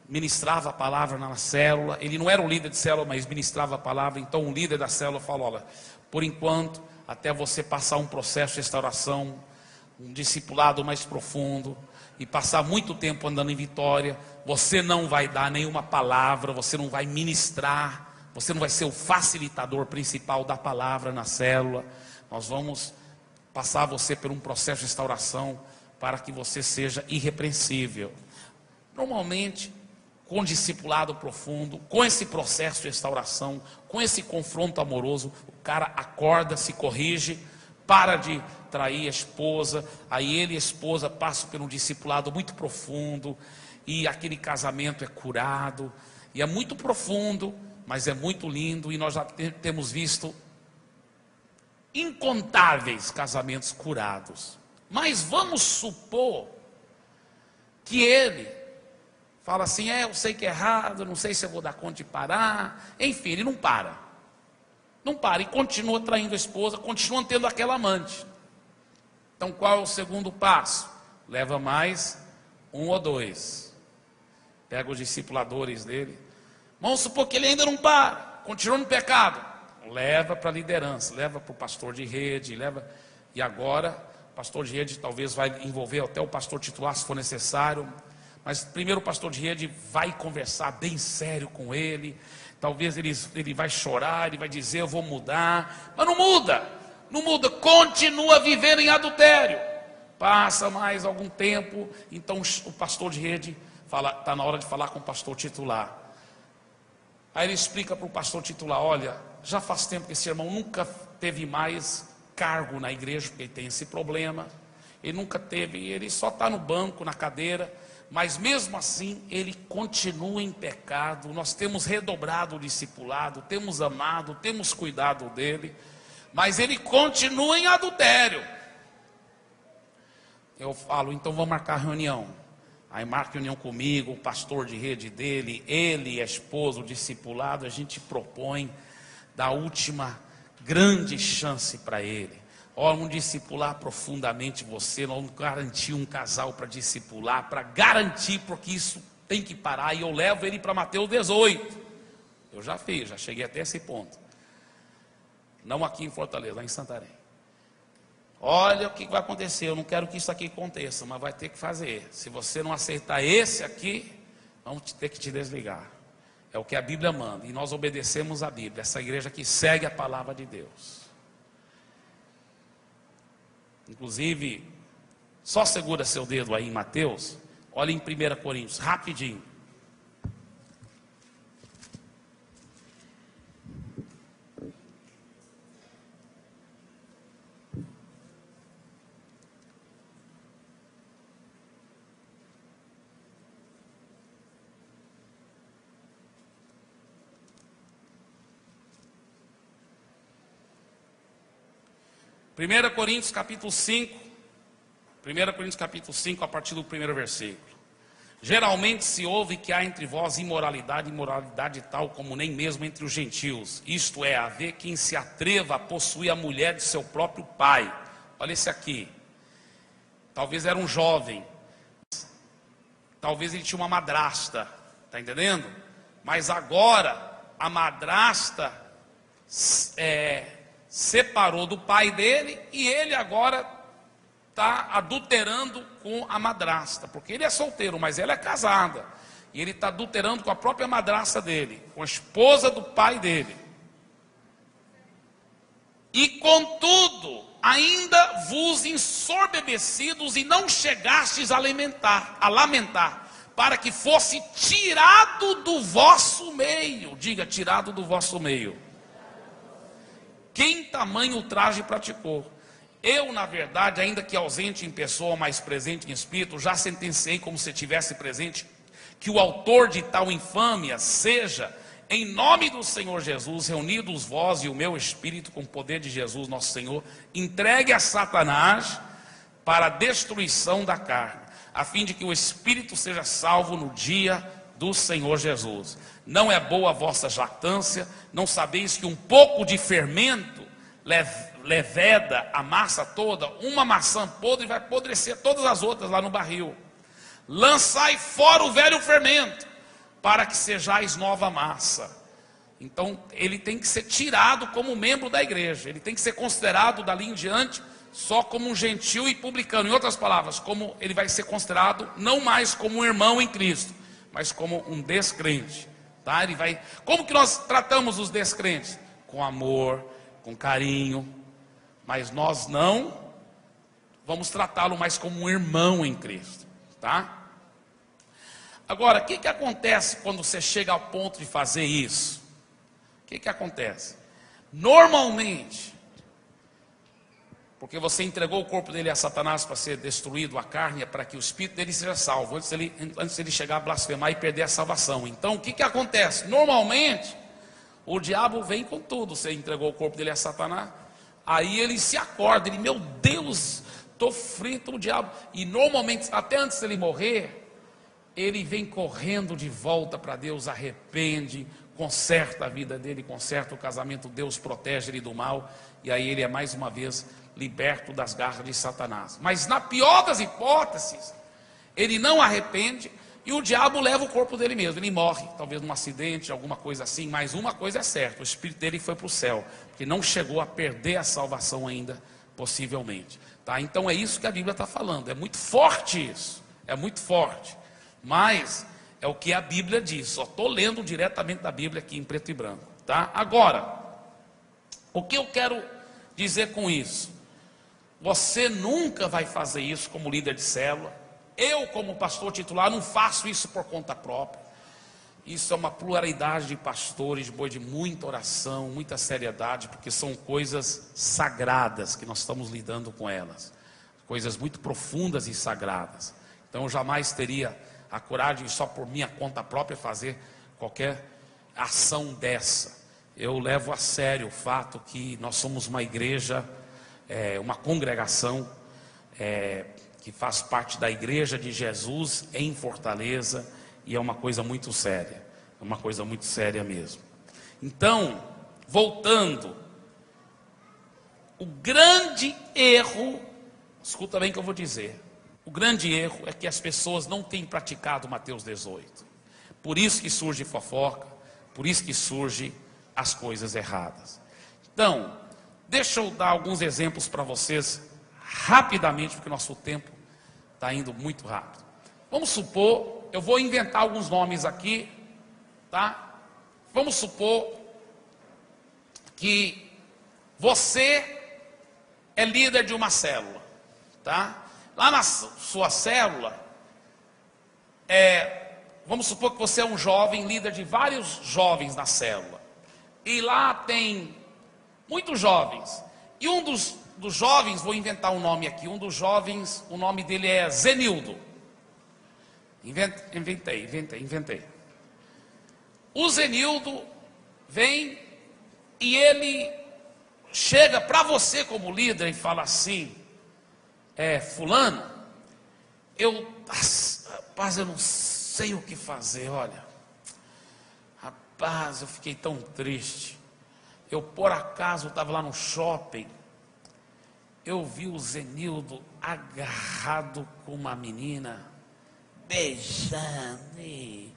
Speaker 1: ministrava a palavra na célula. Ele não era um líder de célula, mas ministrava a palavra. Então o líder da célula falou: olha, por enquanto, até você passar um processo de restauração, um discipulado mais profundo, e passar muito tempo andando em vitória, você não vai dar nenhuma palavra, você não vai ministrar, você não vai ser o facilitador principal da palavra na célula. Nós vamos passar você por um processo de restauração, para que você seja irrepreensível. Normalmente, com discipulado profundo, com esse processo de restauração, com esse confronto amoroso, o cara acorda, se corrige, para de trair a esposa. Aí ele e a esposa passam por um discipulado muito profundo, e aquele casamento é curado, e é muito profundo, mas é muito lindo, e nós já temos visto incontáveis casamentos curados. Mas vamos supor que ele fala assim: eu sei que é errado, não sei se eu vou dar conta de parar. Enfim, ele não para e continua traindo a esposa, continua tendo aquela amante. Então qual é o segundo passo? Leva mais 1 ou 2, pega os discipuladores dele. Vamos supor que ele ainda não para, continua no pecado, leva para a liderança, leva para o pastor de rede, e agora o pastor de rede talvez vai envolver até o pastor titular se for necessário, mas primeiro o pastor de rede vai conversar bem sério com ele. Talvez ele vai chorar, ele vai dizer: eu vou mudar, mas não muda, continua vivendo em adultério. Passa mais algum tempo, então o pastor de rede fala: está na hora de falar com o pastor titular. Aí ele explica para o pastor titular: olha, já faz tempo que esse irmão nunca teve mais cargo na igreja, porque ele tem esse problema, ele nunca teve, ele só está no banco, na cadeira, mas mesmo assim ele continua em pecado. Nós temos redobrado o discipulado, temos amado, temos cuidado dele, mas ele continua em adultério. Eu falo: então vamos marcar reunião. Aí marca reunião comigo, o pastor de rede dele, ele e a esposa, o discipulado. A gente propõe dar a última grande chance para ele. Vamos discipular profundamente você, nós vamos garantir um casal para discipular, para garantir, porque isso tem que parar. E eu levo ele para Mateus 18. Eu já fiz, já cheguei até esse ponto. Não aqui em Fortaleza, lá em Santarém. Olha o que vai acontecer, eu não quero que isso aqui aconteça, mas vai ter que fazer. Se você não aceitar esse aqui, vamos ter que te desligar. É o que a Bíblia manda, e nós obedecemos a Bíblia. Essa igreja que segue a palavra de Deus. Inclusive, só segura seu dedo aí em Mateus. Olha em 1 Coríntios, rapidinho. Primeira Coríntios capítulo 5, 1 Coríntios capítulo 5, a partir do primeiro versículo. Geralmente se ouve que há entre vós imoralidade tal como nem mesmo entre os gentios. Isto é, haver quem se atreva a possuir a mulher de seu próprio pai. Olha esse aqui. Talvez era um jovem. Talvez ele tinha uma madrasta. Está entendendo? Mas agora a madrasta separou do pai dele, e ele agora está adulterando com a madrasta, porque ele é solteiro, mas ela é casada, e ele está adulterando com a própria madrasta dele, com a esposa do pai dele. E contudo, ainda vos ensoberbecidos e não chegastes a lamentar, para que fosse tirado do vosso meio. Diga: tirado do vosso meio. Quem tamanho ultraje praticou? Eu, na verdade, ainda que ausente em pessoa, mas presente em espírito, já sentenciei como se estivesse presente, que o autor de tal infâmia seja, em nome do Senhor Jesus, reunidos vós e o meu espírito com o poder de Jesus nosso Senhor, entregue a Satanás para a destruição da carne, a fim de que o espírito seja salvo no dia do Senhor Jesus. Não é boa a vossa jactância? Não sabeis que um pouco de fermento leveda a massa toda? Uma maçã podre vai apodrecer todas as outras lá no barril. Lançai fora o velho fermento, para que sejais nova massa. Então ele tem que ser tirado como membro da igreja. Ele tem que ser considerado dali em diante só como um gentil e publicano. Em outras palavras, como ele vai ser considerado não mais como um irmão em Cristo, mas como um descrente, tá? Ele vai. Como que nós tratamos os descrentes? Com amor, com carinho, mas nós não vamos tratá-lo mais como um irmão em Cristo, tá? Agora, o que acontece quando você chega ao ponto de fazer isso? O que acontece? Normalmente, Porque você entregou o corpo dele a Satanás para ser destruído, a carne, para que o espírito dele seja salvo, antes ele chegar a blasfemar e perder a salvação. Então, o que acontece? Normalmente, o diabo vem com tudo. Você entregou o corpo dele a Satanás, aí ele se acorda, ele, meu Deus, estou frito, o diabo. E normalmente, até antes dele morrer, ele vem correndo de volta para Deus, arrepende, conserta a vida dele, conserta o casamento, Deus protege ele do mal, e aí ele é mais uma vez liberto das garras de Satanás. Mas na pior das hipóteses, ele não arrepende e o diabo leva o corpo dele mesmo, ele morre, talvez num acidente, alguma coisa assim. Mas uma coisa é certa, o espírito dele foi para o céu, porque não chegou a perder a salvação ainda, possivelmente, tá? Então é isso que a Bíblia está falando, é muito forte isso, é muito forte, mas é o que a Bíblia diz. Só estou lendo diretamente da Bíblia aqui em preto e branco, tá? Agora, o que eu quero dizer com isso? Você nunca vai fazer isso como líder de célula. Eu, como pastor titular, não faço isso por conta própria. Isso é uma pluralidade de pastores, depois de muita oração, muita seriedade, porque são coisas sagradas que nós estamos lidando com elas, coisas muito profundas e sagradas. Então eu jamais teria a coragem de só por minha conta própria fazer qualquer ação dessa. Eu levo a sério o fato que nós somos uma igreja, uma congregação que faz parte da igreja de Jesus em Fortaleza, e é uma coisa muito séria, é uma coisa muito séria mesmo. Então, voltando, o grande erro, escuta bem o que eu vou dizer, o grande erro é que as pessoas não têm praticado Mateus 18, por isso que surge fofoca, por isso que surge as coisas erradas. Então, deixa eu dar alguns exemplos para vocês, rapidamente, porque o nosso tempo está indo muito rápido. Vamos supor, eu vou inventar alguns nomes aqui, tá? Vamos supor que você é líder de uma célula, tá? Lá na sua célula, vamos supor que você é um jovem, líder de vários jovens na célula. E lá tem muitos jovens. E um dos jovens, vou inventar um nome aqui, um dos jovens, o nome dele é Zenildo. Inventei. O Zenildo vem e ele chega para você como líder e fala assim: fulano, rapaz, eu não sei o que fazer, olha. Rapaz, eu fiquei tão triste. Eu por acaso estava lá no shopping, eu vi o Zenildo agarrado com uma menina, beijando e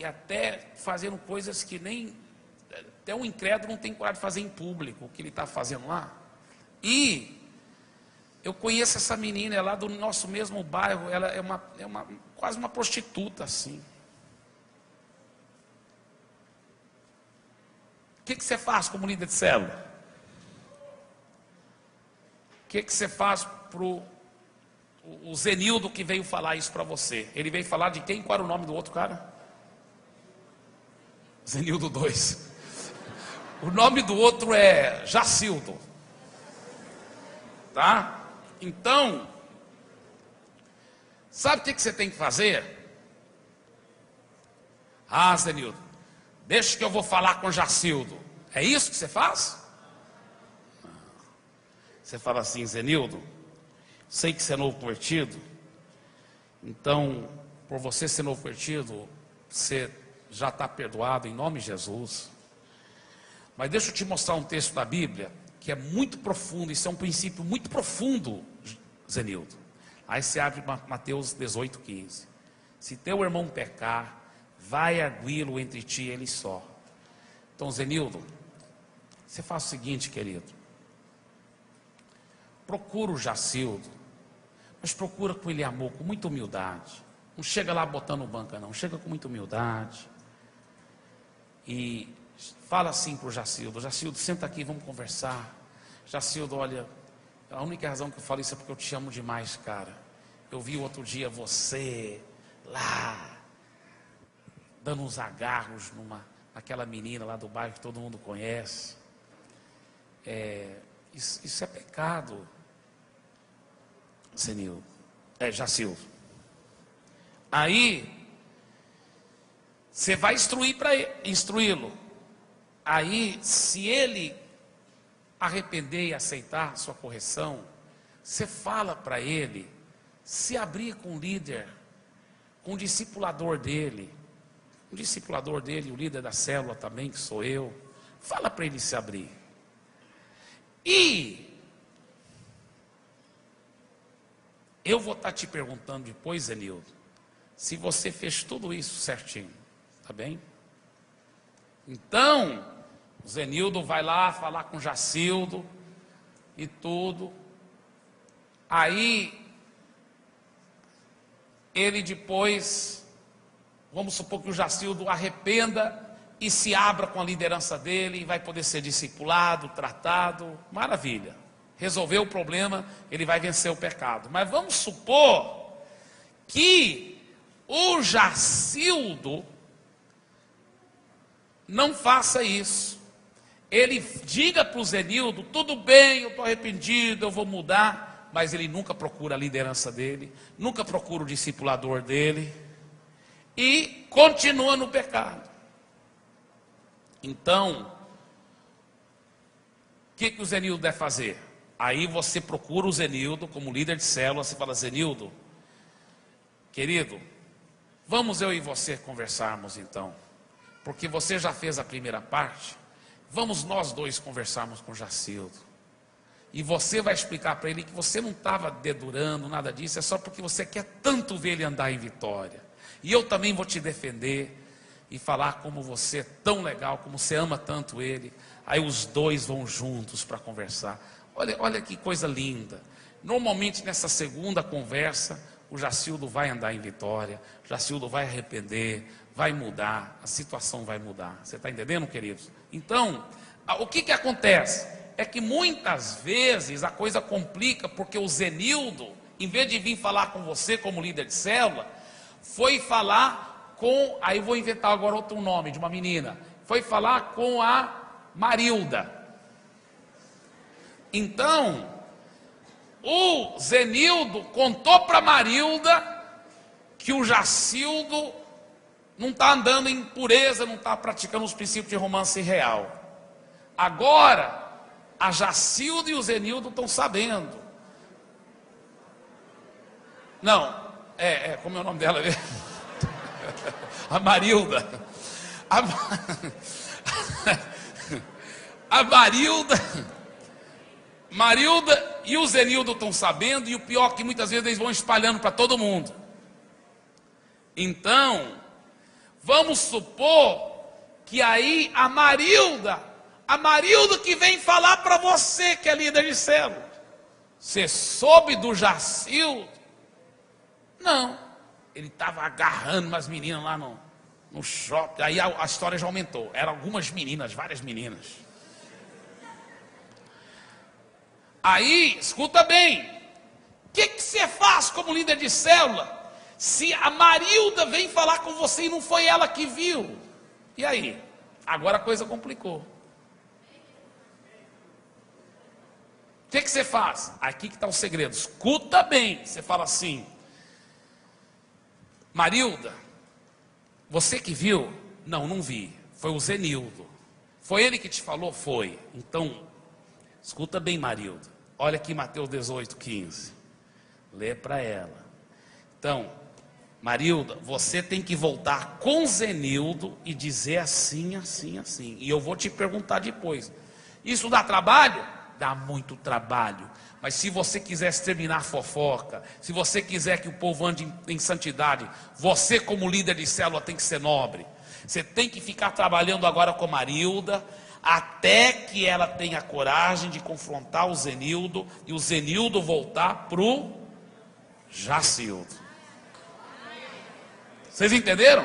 Speaker 1: até fazendo coisas que nem até um incrédulo não tem coragem de fazer em público, o que ele está fazendo lá. E eu conheço essa menina, é lá do nosso mesmo bairro, ela é quase uma prostituta assim. O que você faz como líder de célula? O que você faz para o Zenildo que veio falar isso para você? Ele veio falar de quem? Qual era o nome do outro cara? Zenildo 2. O nome do outro é Jacildo. Tá? Então, sabe o que você tem que fazer? Zenildo, deixa que eu vou falar com Jacildo. É isso que você faz? Você fala assim: Zenildo, sei que você é novo convertido, então, por você ser novo convertido, você já está perdoado em nome de Jesus. Mas deixa eu te mostrar um texto da Bíblia que é muito profundo. Isso é um princípio muito profundo, Zenildo. Aí você abre Mateus 18:15. Se teu irmão pecar, vai arguí-lo entre ti e ele só. Então, Zenildo, você faz o seguinte, querido: procura o Jacildo, mas procura com ele amor, com muita humildade. Não chega lá botando banca, não. Chega com muita humildade e fala assim para o Jacildo: Jacildo, senta aqui, vamos conversar. Jacildo, olha, a única razão que eu falo isso é porque eu te amo demais, cara. Eu vi outro dia você lá dando uns agarros naquela menina lá do bairro que todo mundo conhece. Isso é pecado, Zenildo. Jacildo. Aí, você vai instruí-lo. Aí, se ele arrepender e aceitar a sua correção, você fala para ele se abrir com o líder, com o discipulador dele. O discipulador dele, o líder da célula também, que sou eu. Fala para ele se abrir. E eu vou estar te perguntando depois, Zenildo, se você fez tudo isso certinho, tá bem? Então, o Zenildo vai lá falar com o Jacildo e tudo. Aí, ele depois, vamos supor que o Jacildo arrependa e se abra com a liderança dele, e vai poder ser discipulado, tratado, maravilha. Resolveu o problema, ele vai vencer o pecado. Mas vamos supor que o Jacildo não faça isso. Ele diga para o Zenildo, tudo bem, eu estou arrependido, eu vou mudar, mas ele nunca procura a liderança dele, nunca procura o discipulador dele, e continua no pecado. Então, o que o Zenildo deve fazer? Aí você procura o Zenildo como líder de célula, você fala, Zenildo, querido, vamos eu e você conversarmos então, porque você já fez a primeira parte, vamos nós dois conversarmos com o Jacildo, e você vai explicar para ele que você não estava dedurando, nada disso, é só porque você quer tanto ver ele andar em vitória, e eu também vou te defender, e falar como você é tão legal, como você ama tanto ele. Aí os dois vão juntos para conversar. Olha que coisa linda. Normalmente nessa segunda conversa, o Jacildo vai andar em vitória, o Jacildo vai arrepender, vai mudar, a situação vai mudar. Você está entendendo, queridos? Então, o que acontece? É que muitas vezes a coisa complica, porque o Zenildo, em vez de vir falar com você como líder de célula, foi falar com, aí vou inventar agora outro nome de uma menina, foi falar com a Marilda. Então, o Zenildo contou para Marilda que o Jacildo não está andando em pureza, não está praticando os princípios de romance real. Agora, a Jacildo e o Zenildo estão sabendo. Não, como é o nome dela? A Marilda. A Marilda e o Zenildo estão sabendo, e o pior é que muitas vezes eles vão espalhando para todo mundo. Então, vamos supor que aí a Marilda que vem falar para você que é líder de célula, você soube do Jacildo? Não. Ele estava agarrando umas meninas lá no shopping. Aí a história já aumentou. Eram algumas meninas, várias meninas. Aí, escuta bem. O que você faz como líder de célula se a Marilda vem falar com você e não foi ela que viu? E aí? Agora a coisa complicou. O que você faz? Aqui que está o segredo. Escuta bem. Você fala assim, Marilda, você que viu? Não, não vi. Foi o Zenildo. Foi ele que te falou? Foi. Então, escuta bem, Marilda. Olha aqui Mateus 18:15. Lê para ela. Então, Marilda, você tem que voltar com Zenildo e dizer assim, assim, assim. E eu vou te perguntar depois. Isso dá trabalho? Dá muito trabalho. Mas se você quiser exterminar fofoca, se você quiser que o povo ande em santidade, você como líder de célula tem que ser nobre. Você tem que ficar trabalhando agora com a Marilda, até que ela tenha coragem de confrontar o Zenildo, e o Zenildo voltar para o Jacildo. Vocês entenderam?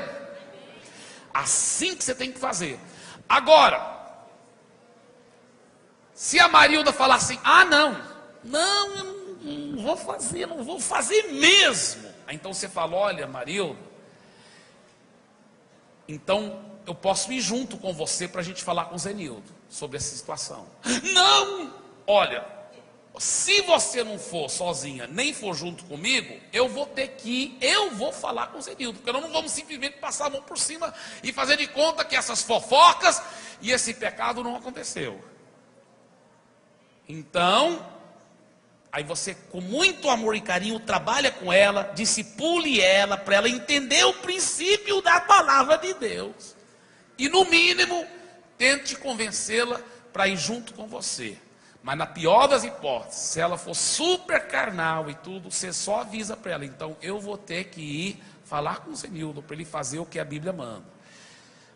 Speaker 1: Assim que você tem que fazer. Agora, se a Marilda falar assim, não, eu não vou fazer mesmo. Aí então você fala, olha Marilda, então eu posso ir junto com você para a gente falar com o Zenildo sobre essa situação. Não, olha, se você não for sozinha, nem for junto comigo, eu vou ter que ir, eu vou falar com o Zenildo, porque nós não vamos simplesmente passar a mão por cima e fazer de conta que essas fofocas e esse pecado não aconteceu. Então, aí você com muito amor e carinho trabalha com ela, discipule ela, para ela entender o princípio da palavra de Deus. E no mínimo, tente convencê-la para ir junto com você. Mas na pior das hipóteses, se ela for super carnal e tudo, você só avisa para ela. Então eu vou ter que ir falar com o Zenildo para ele fazer o que a Bíblia manda.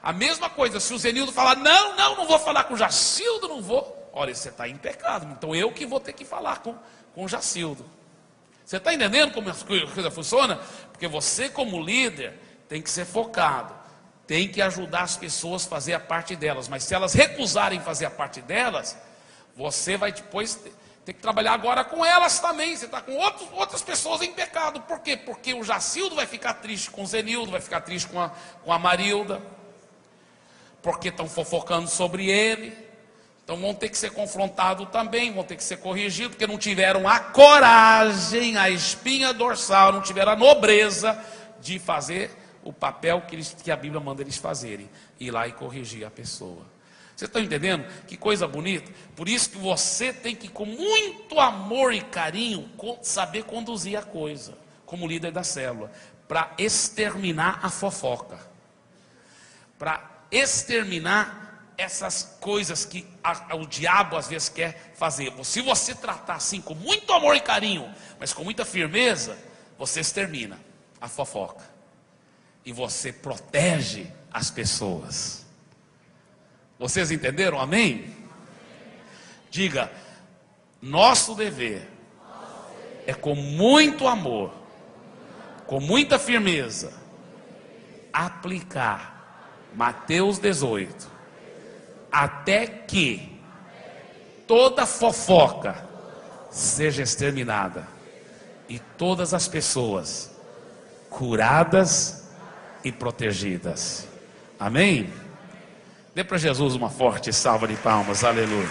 Speaker 1: A mesma coisa, se o Zenildo falar, não vou falar com o Jacildo, não vou. Olha, você está em pecado. Então eu que vou ter que falar com o Jacildo. Você está entendendo como a coisa funciona? Porque você como líder tem que ser focado. Tem que ajudar as pessoas a fazer a parte delas. Mas se elas recusarem fazer a parte delas, você vai depois ter que trabalhar agora com elas também. Você está com outras pessoas em pecado. Por quê? Porque o Jacildo vai ficar triste com o Zenildo, vai ficar triste com a Marilda. Porque estão fofocando sobre ele. Então vão ter que ser confrontados também, vão ter que ser corrigidos, porque não tiveram a coragem, a espinha dorsal, não tiveram a nobreza de fazer o papel que a Bíblia manda eles fazerem. Ir lá e corrigir a pessoa. Você está entendendo? Que coisa bonita. Por isso que você tem que, com muito amor e carinho, saber conduzir a coisa, como líder da célula, para exterminar a fofoca, para exterminar essas coisas que o diabo às vezes quer fazer. Se você tratar assim com muito amor e carinho, mas com muita firmeza, você extermina a fofoca e você protege as pessoas. Vocês entenderam? Amém? Diga, nosso dever é com muito amor, com muita firmeza, aplicar Mateus 18, até que toda fofoca seja exterminada e todas as pessoas curadas e protegidas. Amém? Dê para Jesus uma forte salva de palmas, aleluia.